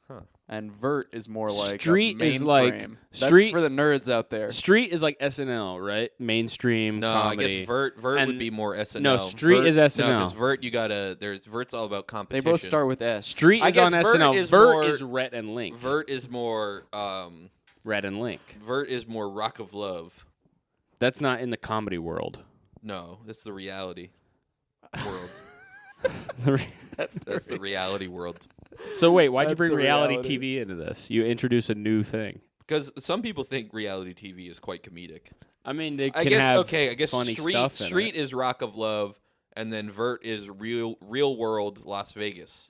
Huh. And vert is more like Street a is like- mainframe. street- That's for the nerds out there. Street is like SNL, right? Mainstream No, comedy. I guess vert And- would be more SNL. No, street Vert- is SNL. No, because vert, vert's all about They competition. both start with S. Street I is guess on vert SNL. is Vert more- is Rhett and Link. Vert is more, Rhett and Link. vert is more Rock of Love. That's not in the comedy world. No, that's the reality world. That's That's the reality world. So wait, why'd you That's bring the reality reality. TV into this? You introduce a new thing. Because some people think reality TV is quite comedic. I mean, they I can guess have I guess funny street stuff in street it. is Rock of Love, and then vert is real world Las Vegas.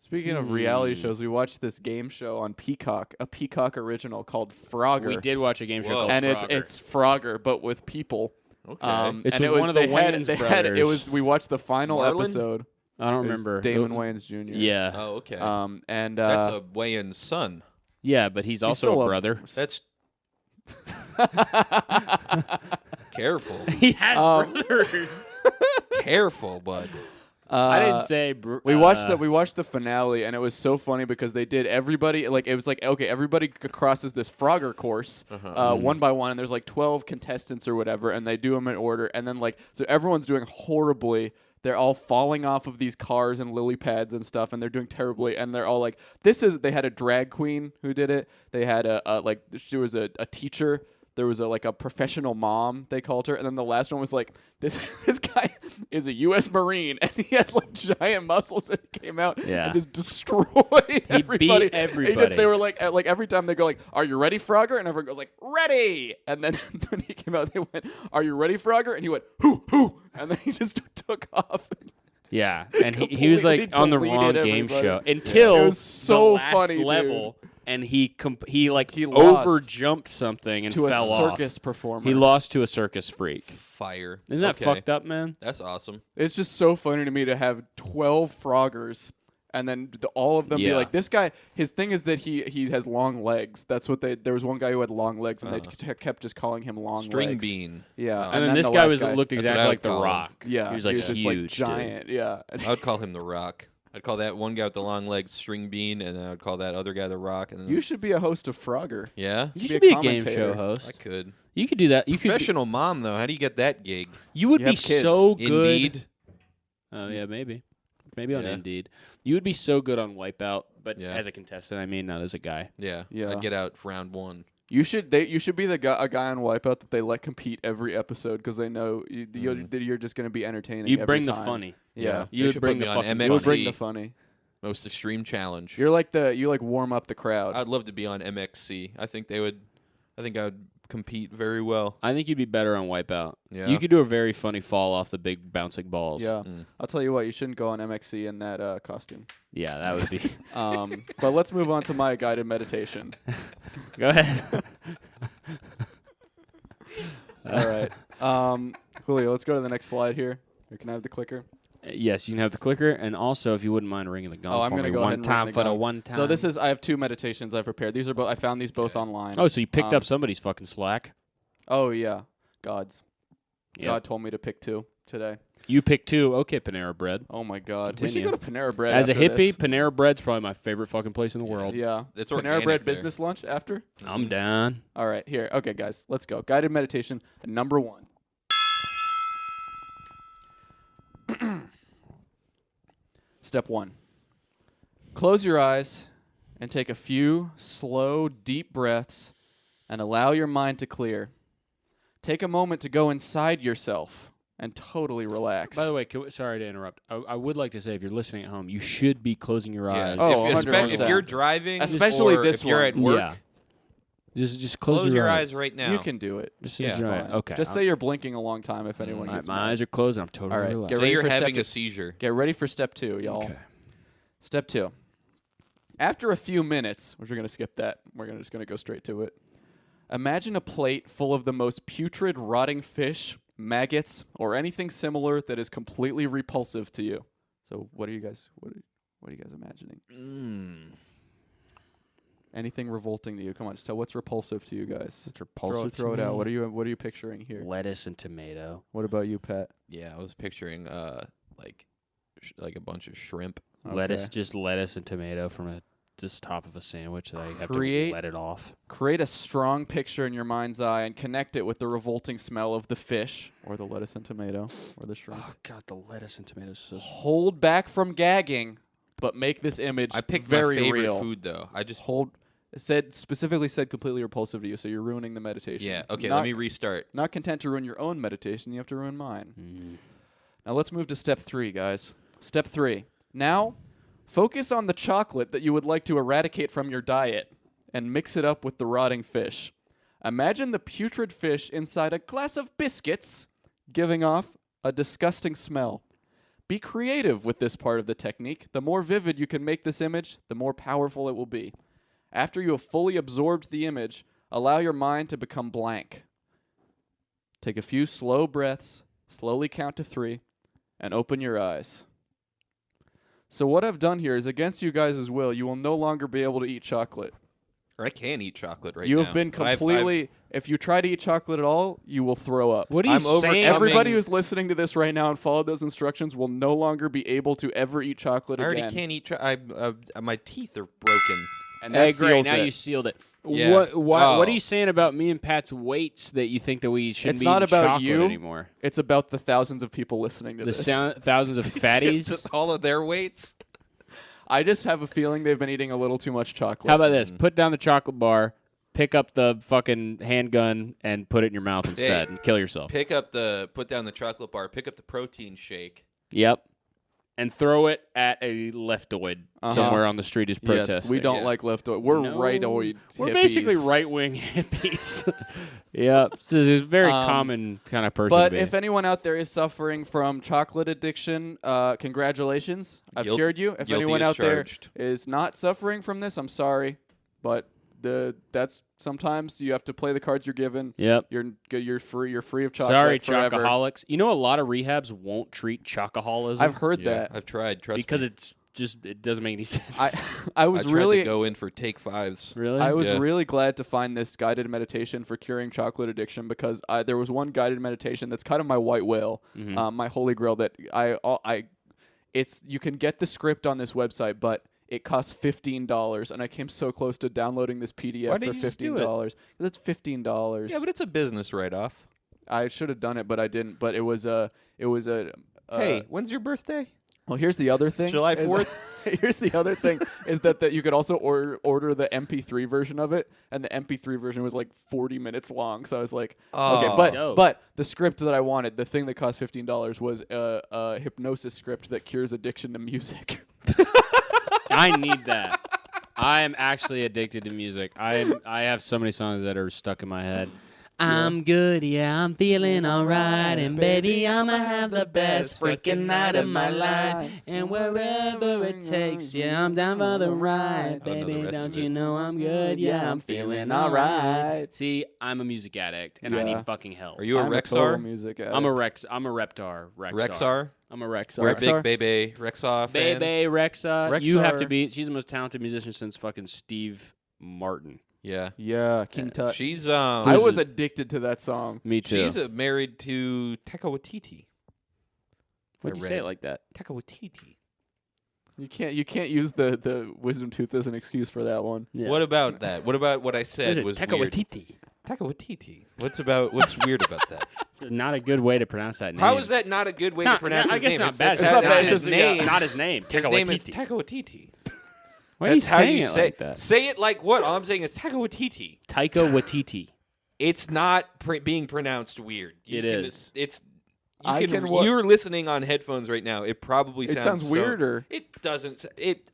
Speaking of reality shows, we watched this game show on Peacock, a Peacock original called Frogger. We did watch a game show Whoa. called and Frogger. it's Frogger, but with people. Okay. It's and with it was one of the they had- Wayans they had- It brothers. was we watched the final Marlon? episode. I don't It was remember. Damon Wayans Jr. Yeah. Oh, okay. And That's a Wayans son. Yeah, but he's also still a a- brother. That's careful, He has brothers. careful, bud. I didn't say. We watched the finale, and it was so funny because they did everybody like it was like okay, everybody crosses this Frogger course one by one, and there's like 12 contestants or whatever, and they do them in order, and then like so everyone's doing horribly. They're all falling off of these cars and lily pads and stuff, and they're doing terribly. And they're all like, "This is." They had a drag queen who did it. They had she was a teacher. There was a professional mom, they called her, and then the last one was like this guy is a U.S. Marine, and he had like giant muscles, and he came out Yeah. and just destroyed everybody. everybody. They were like every time they go like, "Are you ready, Frogger?" and everyone goes like, "Ready!" And then when he came out, they went, "Are you ready, Frogger?" and he went, "Hoo!" and then he just took off. Yeah, and he was like Completely on the deleted wrong game everybody. show until It was so the last funny, dude. level, and he lost overjumped something and to a fell off. circus performer. He lost to a circus freak. Fire. Isn't that Okay. fucked up, man? That's awesome. It's just so funny to me to have 12 Froggers and then all of them be Yeah. like, this guy, his thing is that he has long legs. That's what there was one guy who had long legs, and they kept just calling him long String legs. bean. Yeah. And then this the guy last looked That's exactly what I like would The call him. Rock. Yeah. he was like just huge, like giant. Yeah. I would call him the Rock. I'd call that one guy with the long legs String Bean, and then I would call that other guy the Rock. And then You should be a host of Frogger. yeah, You be should a be a game commentator. show host. I could. You could do that. You could. Professional mom though. How do you get that gig? You would You be have kids. so good. Indeed. Oh yeah, maybe on Yeah. Indeed. You would be so good on Wipeout, but Yeah. as a contestant, I mean, not as a guy. Yeah. Yeah. I'd get out for round one. You should be a guy on Wipeout that they let compete every episode because they know you're just going to be entertaining. You every bring the time. funny. Yeah. You They would should bring put the me on fucking. MX. You would bring MC. the funny. Most extreme challenge. You warm up the crowd. I'd love to be on MXC. I think I would compete very well. I think you'd be better on Wipeout. Yeah. You could do a very funny fall off the big bouncing balls. Yeah. Mm. I'll tell you what, you shouldn't go on MXC in that costume. Yeah, that would be. But let's move on to my guided meditation. Go ahead. All right. Julio, let's go to the next slide here. We can have the clicker. Yes, you can have the clicker, and also if you wouldn't mind ringing the gong I'm for gonna me go ahead one and time ring the for the gong. one time. So I have two meditations I've prepared. I found these both online. Oh, so you picked Um, up somebody's fucking slack. Oh yeah. God's. Yep. God told me to pick two today. You picked two. Okay, Panera Bread. Oh my God. We should Continue. go to Panera Bread As a after hippie, this. Panera Bread's probably my favorite fucking place in the world. Yeah. It's Panera organic Bread there. business lunch after? I'm down. All right, here. Okay, guys, let's go. Guided meditation number 1. Step 1. Close your eyes and take a few slow, deep breaths and allow your mind to clear. Take a moment to go inside yourself and totally relax. By the way, sorry to interrupt. I would like to say, if you're listening at home, you should be closing your eyes. Oh, if 100%. you're driving, Especially or this if you're one. at work, Yeah. Just close, close your eyes right now. you can do it. Just Yeah. enjoy it. Fine. Okay. Just say you're blinking a long time if anyone my gets my mad. eyes are closed. And I'm totally All right, relaxed. get Say ready you're for step having two. a seizure. Get ready for step 2, y'all. Okay. Step 2. After a few minutes, which we're going to skip that. We're just going to go straight to it. Imagine a plate full of the most putrid, rotting fish, maggots, or anything similar that is completely repulsive to you. So, what are you guys imagining? Anything revolting to you? Come on, just tell what's repulsive to you guys. It's repulsive. Throw it out. What are you picturing here? Lettuce and tomato. What about you, Pat? Yeah, I was picturing like a bunch of shrimp. Okay. Lettuce and tomato from just top of a sandwich that I have to let it off. Create a strong picture in your mind's eye and connect it with the revolting smell of the fish or the lettuce and tomato or the shrimp. Oh God, the lettuce and tomato is so. Hold back from gagging, but make this image I picked very my favorite real. food though. I just Specifically said completely repulsive to you, so you're ruining the meditation. Yeah. Okay. Let me restart. Not content to ruin your own meditation, you have to ruin mine. Mm. Now let's move to step 3, guys. Step 3. Now, focus on the chocolate that you would like to eradicate from your diet and mix it up with the rotting fish. Imagine the putrid fish inside a glass of biscuits giving off a disgusting smell. Be creative with this part of the technique. The more vivid you can make this image, the more powerful it will be. After you have fully absorbed the image, allow your mind to become blank. Take a few slow breaths, slowly count to 3, and open your eyes. So what I've done here is against you guys' will, you will no longer be able to eat chocolate. Or I can eat chocolate right now. You have been but completely... If you try to eat chocolate at all, you will throw up. What are you saying? Everybody who's listening to this right now and followed those instructions will no longer be able to ever eat chocolate I again. already can't eat my teeth are broken. And Hey, that great. seals Now it. you sealed it. Yeah. What are you saying about me and Pat's weights that you think that we shouldn't It's be not eating about chocolate you. anymore? It's about the thousands of people listening to The this. thousands of fatties. All of their weights. I just have a feeling they've been eating a little too much chocolate. How about this? Put down the chocolate bar, pick up the fucking handgun, and put it in your mouth instead, and kill yourself. Put down the chocolate bar, pick up the protein shake. Yep. And throw it at a leftoid somewhere on the street is protesting. Yes, we don't like leftoid. We're rightoid. We're hippies. basically right-wing hippies. Yeah, so it's a very common kind of person. But to be. if anyone out there is suffering from chocolate addiction, congratulations. I've cured you. If anyone out there is not suffering from this, I'm sorry. But that's sometimes you have to play the cards you're given. Yep. You're free of chocolate. Sorry, forever. chocoholics. You know, a lot of rehabs won't treat chocoholism. I've heard that. I've tried. Trust because me. it doesn't make any sense. I was tried really to go in for take 5s. Really? I was really glad to find this guided meditation for curing chocolate addiction because there was one guided meditation that's kind of my white whale, my holy grail that you can get the script on this website, but it costs $15, and I came so close to downloading this PDF Why for didn't you just do it? $15. That's $15. Yeah, but it's a business write-off. I should have done it, but I didn't. But it was a. Hey, when's your birthday? Well, here's the other thing. July 4th? Here's the other thing is that you could also order the MP3 version of it, and the MP3 version was like 40 minutes long. So I was like, okay, Dope. but the script that I wanted, the thing that cost $15, was a hypnosis script that cures addiction to music. I need that. I am actually addicted to music. I have so many songs that are stuck in my head. I'm good, yeah, I'm feeling alright, and baby, I'ma have the best freaking night of my life, and wherever it takes, yeah, I'm down for the ride, I don't know the baby, rest don't of you it. know I'm good, yeah, I'm feeling alright. See, I'm a music addict, and I need fucking help. Are you a I'm a total Rexar? music addict. I'm a Reptar. Rexar? I'm a Rexar. We're a big Bebe Rexar fan. Bebe Rexa. You have to Rexar. be. She's the most talented musician since fucking Steve Martin. Yeah. Yeah, King Tut. She's I was addicted to that song. Me too. she's married to Taika Waititi. Why'd you say it like that? Taika Waititi. You can't use the wisdom tooth as an excuse for that one. Yeah. What about that? What about what I said was Taika weird? Waititi. Taika Waititi. What's weird about that? It's not a good way to pronounce that name. How is that not a good way to pronounce I his guess name? not bad. It's It's not not bad, his it's just- name. yeah. Not his name. His Taika name is Waititi. Taika Waititi. Why are you That's how saying you it say like that? Say it like what? All I'm saying is Taika Waititi. Taika Waititi. It's not being pronounced weird. It is. It's. What- You're listening on headphones right now. It probably It sounds sounds weirder. It doesn't.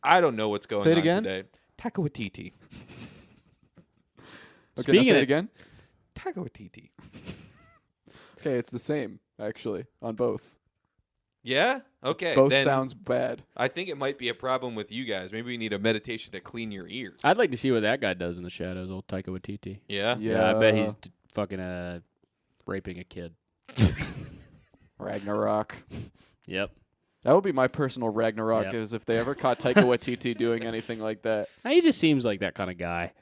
I don't know what's going Say it on again? today. Taika Waititi. Okay, now Speaking say of- it again. Taika Waititi. Okay, it's the same actually on both. Yeah? Okay. Both then sounds bad. I think it might be a problem with you guys. Maybe we need a meditation to clean your ears. I'd like to see what that guy does in the shadows, old Taika Waititi. Yeah? Yeah, I bet he's fucking raping a kid. Ragnarok. Yep. That would be my personal Ragnarok, Yep. is if they ever caught Taika Waititi doing anything like that. He just seems like that kind of guy.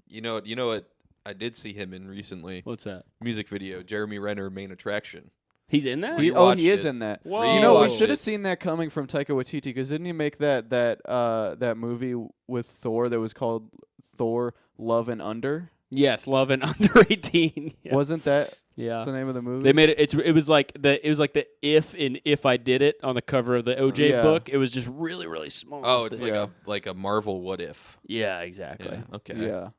You know what I did see him in recently? What's that? Music video, Jeremy Renner, Main Attraction. He's in that? He watched is it. in that. Whoa. Do you know, we Rewatched should have it. seen that coming from Taika Waititi, because didn't he make that movie with Thor that was called Thor: Love and Under? Yes, Love and Under 18. Yeah. Wasn't that Yeah. the name of the movie? They made it. It was like the if I did it on the cover of the OJ Yeah. book. It was just really really small. Oh, it's Yeah. like a Marvel What If. yeah, exactly. Yeah. Okay. Yeah.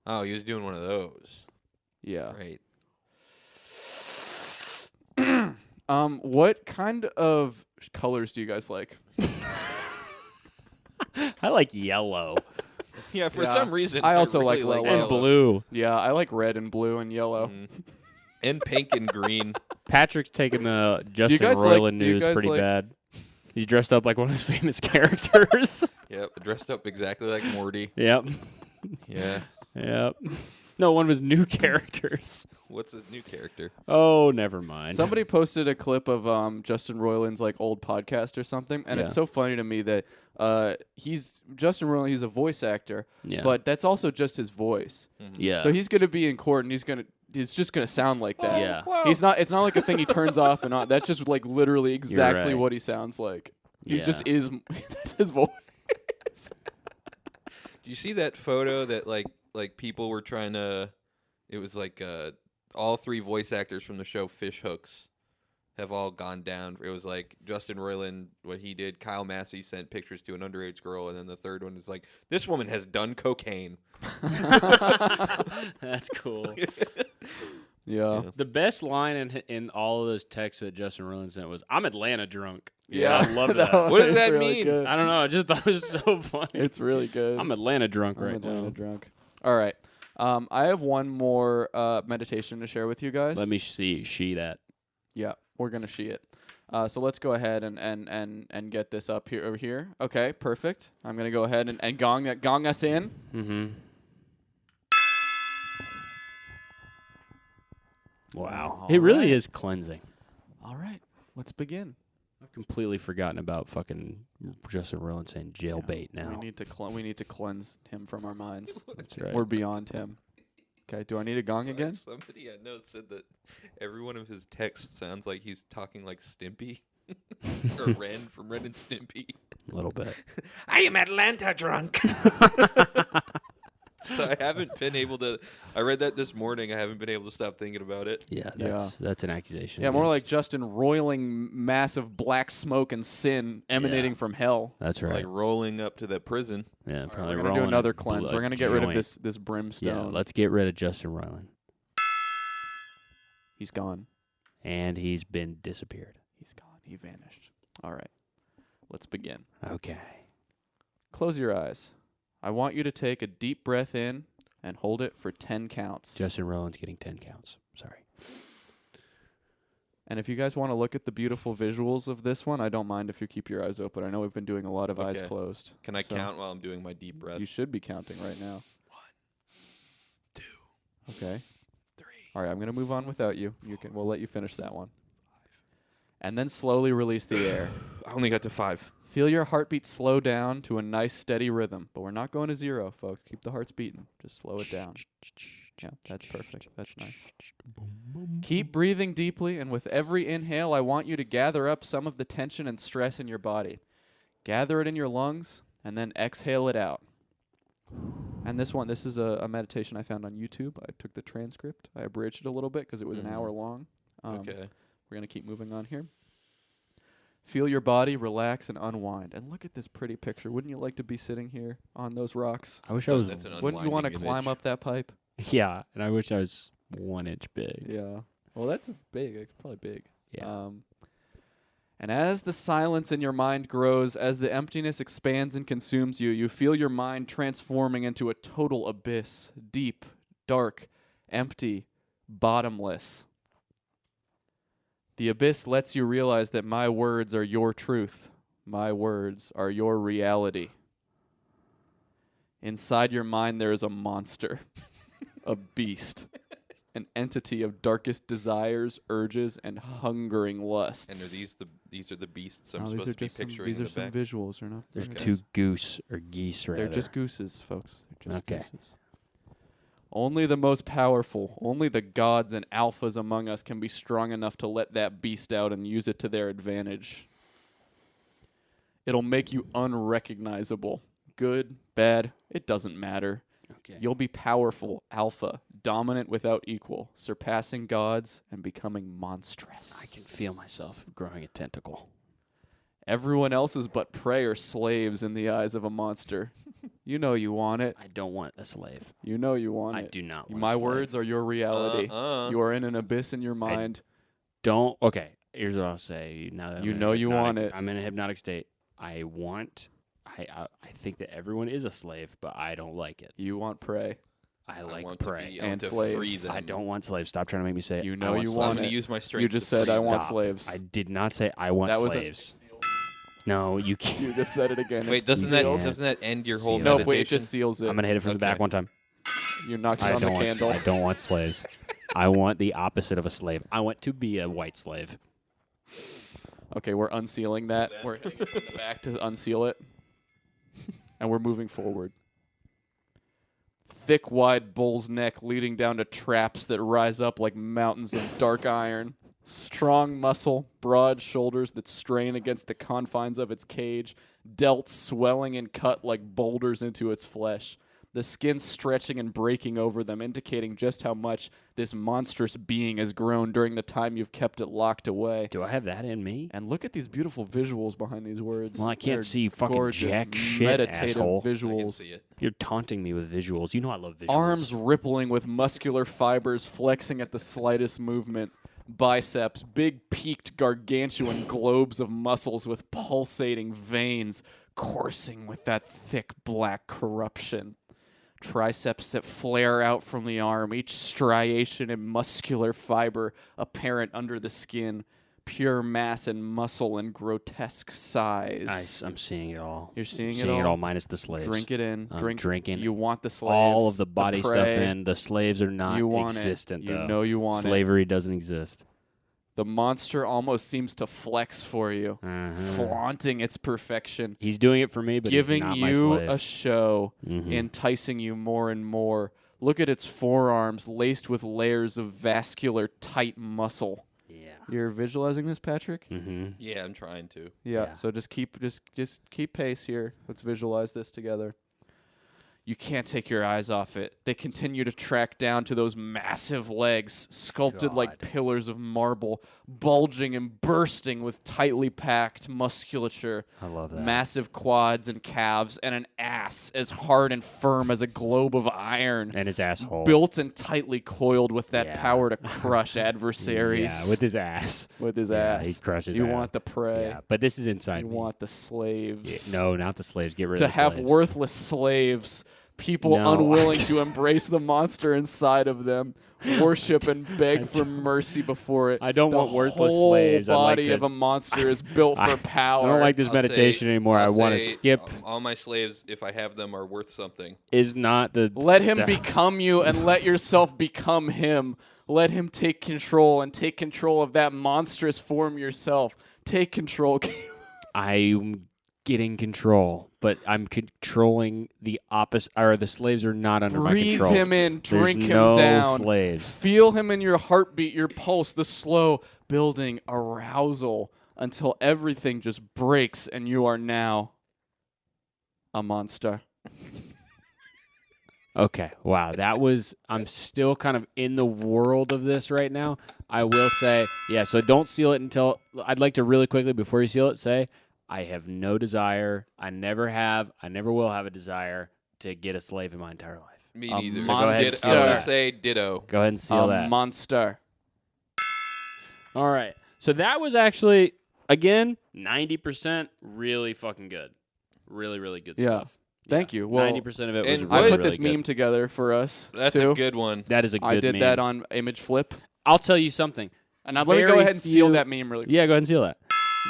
Oh, he was doing one of those. Yeah. Right. What kind of colors do you guys like? I like yellow Yeah, for Yeah. some reason. I also really like and yellow. blue. Yeah, I like red and blue and yellow. Mhm. And pink and green. Patrick's taking the Justin guys like- Roiland do you news guys pretty like- bad. He's dressed up like one of his famous characters. Yep, dressed up exactly like Morty. Yep. Yeah. Yep. No, one of his new characters. What's his new character? Oh, never mind. Somebody posted a clip of Justin Roiland's like old podcast or something, and it's Yeah. so funny to me that he's Justin Roiland. He's a voice actor, Yeah. but that's also just his voice. yeah. So he's gonna be in court, and he's just gonna sound like that. Yeah. He's not. It's not like a thing he turns off and on. That's just like literally exactly right. what he sounds like. He Yeah. just is. That's his voice. Do you see that photo that like people were trying to? It was like all three voice actors from the show Fish Hooks have all gone down. It was like Justin Roiland, what he did. Kyle Massey sent pictures to an underage girl, and then the third one is like, this woman has done cocaine. That's cool. Yeah. The best line in all of those texts that Justin Roiland sent was, "I'm Atlanta drunk." Yeah. I love that. What does It's that really mean? good. I don't know. I just thought it was so funny. It's really good. I'm Atlanta drunk I'm right Atlanta now. drunk. All right. I have one more meditation to share with you guys. Let me see that. Yeah, we're gonna see it. So let's go ahead and get this up here over here. Okay, perfect. I'm gonna go ahead and gong us in. Mm-hmm. Wow. All It really right. is cleansing. All right, let's begin. I've completely forgotten about fucking Justin Roiland saying jailbait now. We need to cleanse him from our minds. That's right. We're beyond him. Okay, do I need a gong again? Somebody I know said that every one of his texts sounds like he's talking like Stimpy. Or Ren from Ren and Stimpy. A little bit. I am Atlanta drunk. So I haven't been able to. I read that this morning. I haven't been able to stop thinking about it. Yeah, Yeah. that's an accusation. Yeah, more like against- Justin roiling massive black smoke and sin emanating from hell. That's right. Like rolling up to that prison. Yeah, probably We're gonna do rolling another a cleanse. bl- We're gonna get rid of joint. this Yeah, brimstone. let's get rid of Justin Roiland. He's gone. And he's been disappeared. He's gone. He vanished. All right. Let's begin. Okay. Close your eyes. I want you to take a deep breath in and hold it for 10 counts. Justin Roiland's getting 10 counts. Sorry. And if you guys want to look at the beautiful visuals of this one, I don't mind if you keep your eyes open. I know we've been doing a lot of eyes Okay. closed. Can I So count while I'm doing my deep breath? You should be counting right now. 1, 2, Okay. 3. All right, I'm going to move on without you. We'll let you finish that one. And then slowly release the air. I only got to 5. Feel your heartbeat slow down to a nice steady rhythm. But we're not going to 0, folks. Keep the hearts beating. Just slow it down. Yeah, that's perfect. That's nice. Keep breathing deeply, and with every inhale, I want you to gather up some of the tension and stress in your body. Gather it in your lungs, and then exhale it out. And this is a meditation I found on YouTube. I took the transcript. I abridged it a little bit because it was an hour long. Okay. We're going to keep moving on here. Feel your body relax and unwind. And look at this pretty picture. Wouldn't you like to be sitting here on those rocks? I wish So I was. that's an Wouldn't you want to unwinding climb image. up that pipe? Yeah, and I wish I was 1 inch big. Yeah. Well, that's big. It's probably big. Yeah. And as the silence in your mind grows, as the emptiness expands and consumes you, you feel your mind transforming into a total abyss, deep, dark, empty, bottomless. The abyss lets you realize that my words are your truth. My words are your reality. Inside your mind there is a monster, a beast, an entity of darkest desires, urges, and hungering lusts. And are these are the beasts I'm No, supposed to be picturing these in are the some back? visuals, or not? There's Okay. 2 goose or geese, rather. They're just gooses, folks. They're just Okay. gooses. Only the most powerful, only the gods and alphas among us can be strong enough to let that beast out and use it to their advantage. It'll make you unrecognizable. Good, bad, it doesn't matter. Okay. You'll be powerful, alpha, dominant without equal, surpassing gods and becoming monstrous. I can feel myself growing a tentacle. Everyone else is but prey or slaves in the eyes of a monster. You know you want it. I don't want a slave. You know you want I it. do not want My a slave. words are your reality. You are in an abyss in your mind. Don't. Okay, here's what I'll say. Now that You I'm in know a you hypnotic- want it. I'm in a hypnotic state. I think that everyone is a slave, but I don't like it. You want prey. I I like want prey. to be able and to slaves. free them. I don't want slaves. Stop trying to make me say it. You I know want you slaves. I'm want going it. to use my strength. You just to said free I them. want Stop. slaves. I did not say I want That was a- slaves. No, you can't. You just said it again. Wait, It's doesn't sealed. that end your whole Sealed. No, meditation? wait, it just seals it. I'm gonna hit it from the back Okay. one time. You knocked I on the don't want. candle. I don't want slaves. I want the opposite of a slave. I want to be a white slave. Okay, we're unsealing that. We're hitting it from the back to unseal it. And we're moving forward. Thick, wide bull's neck leading down to traps that rise up like mountains of dark iron. Strong muscle, broad shoulders that strain against the confines of its cage, delts swelling and cut like boulders into its flesh. The skin stretching and breaking over them, indicating just how much this monstrous being has grown during the time you've kept it locked away. Do I have that in me? And look at these beautiful visuals behind these words. Well, I can't They're see fucking gorgeous, jack shit, meditative asshole. I can visuals. see it. You're taunting me with visuals. You know I love visuals. Arms rippling with muscular fibers flexing at the slightest movement. Biceps, big peaked gargantuan globes of muscles with pulsating veins coursing with that thick black corruption. Triceps that flare out from the arm, each striation and muscular fiber apparent under the skin. Pure mass and muscle and grotesque size. I'm seeing it all. You're seeing I'm seeing it all? minus the slaves. Drink it in. I'm Drink. drinking You want the slaves. all of the body stuff prey. in. The slaves are not You want existent, it. You though. know you want it. Slavery doesn't exist. The monster almost seems to flex for you, Uh-huh. flaunting its perfection, He's doing it for me, but giving he's not my you slave. a show, Mhm. enticing you more and more. Look at its forearms laced with layers of vascular tight muscle. Yeah. You're visualizing this, Patrick? Mm-hmm. Yeah, I'm trying to. Yeah. Yeah. So just keep pace here. Let's visualize this together. You can't take your eyes off it. They continue to track down to those massive legs, sculpted like God. pillars of marble, bulging and bursting with tightly packed musculature, I love that. massive quads and calves, and an ass as hard and firm as a globe of iron, And his asshole. built and tightly coiled with that Yeah. power to crush adversaries. Yeah, with his ass. With his Yeah, ass. he crushes You ass. want the prey. Yeah, but this is inside You me. want the slaves. Yeah, no, not the slaves. Get rid To of the have slaves. worthless slaves, people No. unwilling to embrace the monster inside of them, worship and beg for mercy before it. I don't The want worthless whole slaves. body I'd like of to, a monster is built I- for power. I don't like this I'll meditation say- anymore. I'll I want to say, skip. all my slaves, if I have them, are worth something. Is not the. Let him the- become you and let yourself become him. Let him take control and take control of that monstrous form yourself. Take control. I'm getting control, but I'm controlling the opposite. Or the slaves are not under my Breathe control. him in, There's drink him no down. slaves. Feel him in your heartbeat, your pulse, the slow building arousal until everything just breaks and you are now a monster. Okay. Wow. That was. I'm still kind of in the world of this right now. I will say, yeah. So don't seal it until. I'd like to really quickly before you seal it say, I have no desire. I never have. I never will have a desire to get a slave in my entire life. Me A neither. So go ahead and monster. I'm seal gonna that. say ditto. Go ahead and seal A that. monster. All right. So that was actually again 90% really fucking good. Really, really good Yeah. stuff. Thank you. Well, 90% of it was and really, I put really this good. meme together for us That's too. a good one. That is a good I did meme. that on Image Flip. I'll tell you something. And now let me go ahead and seal that meme really quick. Yeah, go ahead and seal that.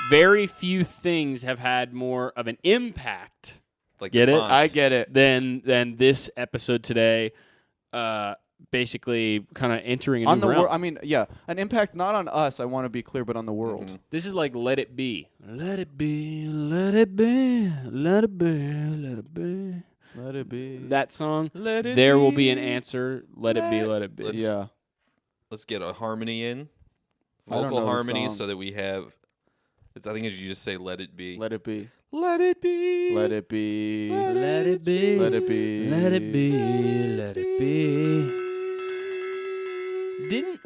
Very few things have had more of an impact. Like Get it? I get it. Than this episode today. Basically, kind of entering a On new the realm. world, I mean, yeah, an impact not on us. I want to be clear, but on the world. Mm-hmm. This is like Let It Be. Let it be, let it be, let it be, let it be. Let it be. That song, Let it there be. will be an answer. Let it be, let it be. Let's- Yeah. Let's get a harmony in. I don't Vocal know the harmony song. so that we have. I think you just say "Let it be." Let it be. Let it be. Let it be. Let it be. Let it be. Let it be. Let it be. Didn't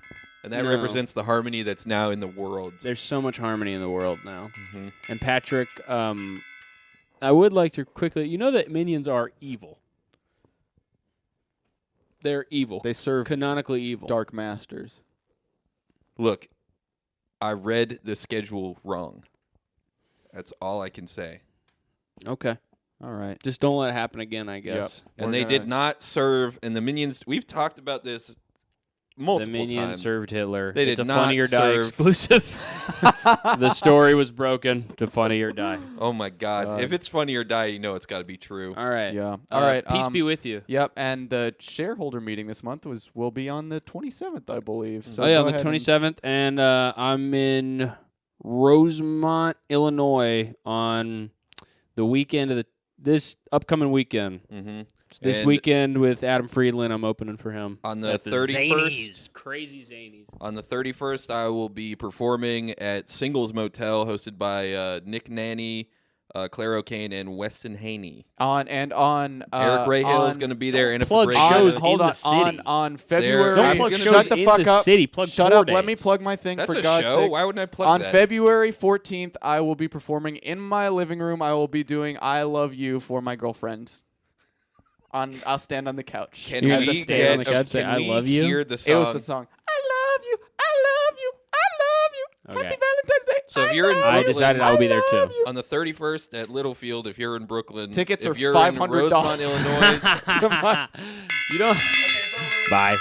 And that No. represents the harmony that's now in the world. there's so much harmony in the world now? Mm-hmm. And Patrick, I would like to quickly. You know that minions are evil. They're evil. They serve Canonically evil. dark masters. Look, I read the schedule wrong. That's all I can say. Okay. All right. Just don't let it happen again, I guess. And We're they gonna- did not serve. And the minions. We've talked about this multiple The minions times. served Hitler. They It's did a Funny not or Die serve- exclusive. The story was broken to Funny or Die. Oh my God! God. If it's Funny or Die, you know it's got to be true. All right. Yeah. All right. Peace be with you. Yep. And the shareholder meeting this month will be on the 27th, I believe. So Oh yeah, go on the ahead and 27th, and I'm in Rosemont, Illinois, on the weekend of this upcoming weekend. Mm-hmm. This And weekend with Adam Friedland, I'm opening for him. On the At 31st, Zanies. Crazy Zanies. on the 31st, I will be performing at Singles Motel, hosted by Nick Nanny, Claire O'Kane, and Weston Haney. on Eric Rahill is on- going to be there. And plug on, shows hold in on, the city. on February. Don't Don't plug gonna- shows Shut the in fuck the up. city. Plug Shut tour up. Let me dates. plug my thing That's for a God's show. sake. Why wouldn't I plug On that? February 14th, I will be performing in my living room. I will be doing "I Love You" for my girlfriend. I'll stand on the couch. Can You we have to stand on the get? couch, say, Can "I we love you"? hear the It song? was the song. I love you. I love you. I love you. Okay. Happy Valentine's Day. So if you're in love I you. Brooklyn, decided I will be there too. love you. On the 31st at Littlefield, if you're in Brooklyn, Tickets if are you're $500. in Rosemont, Illinois. You don't. Bye.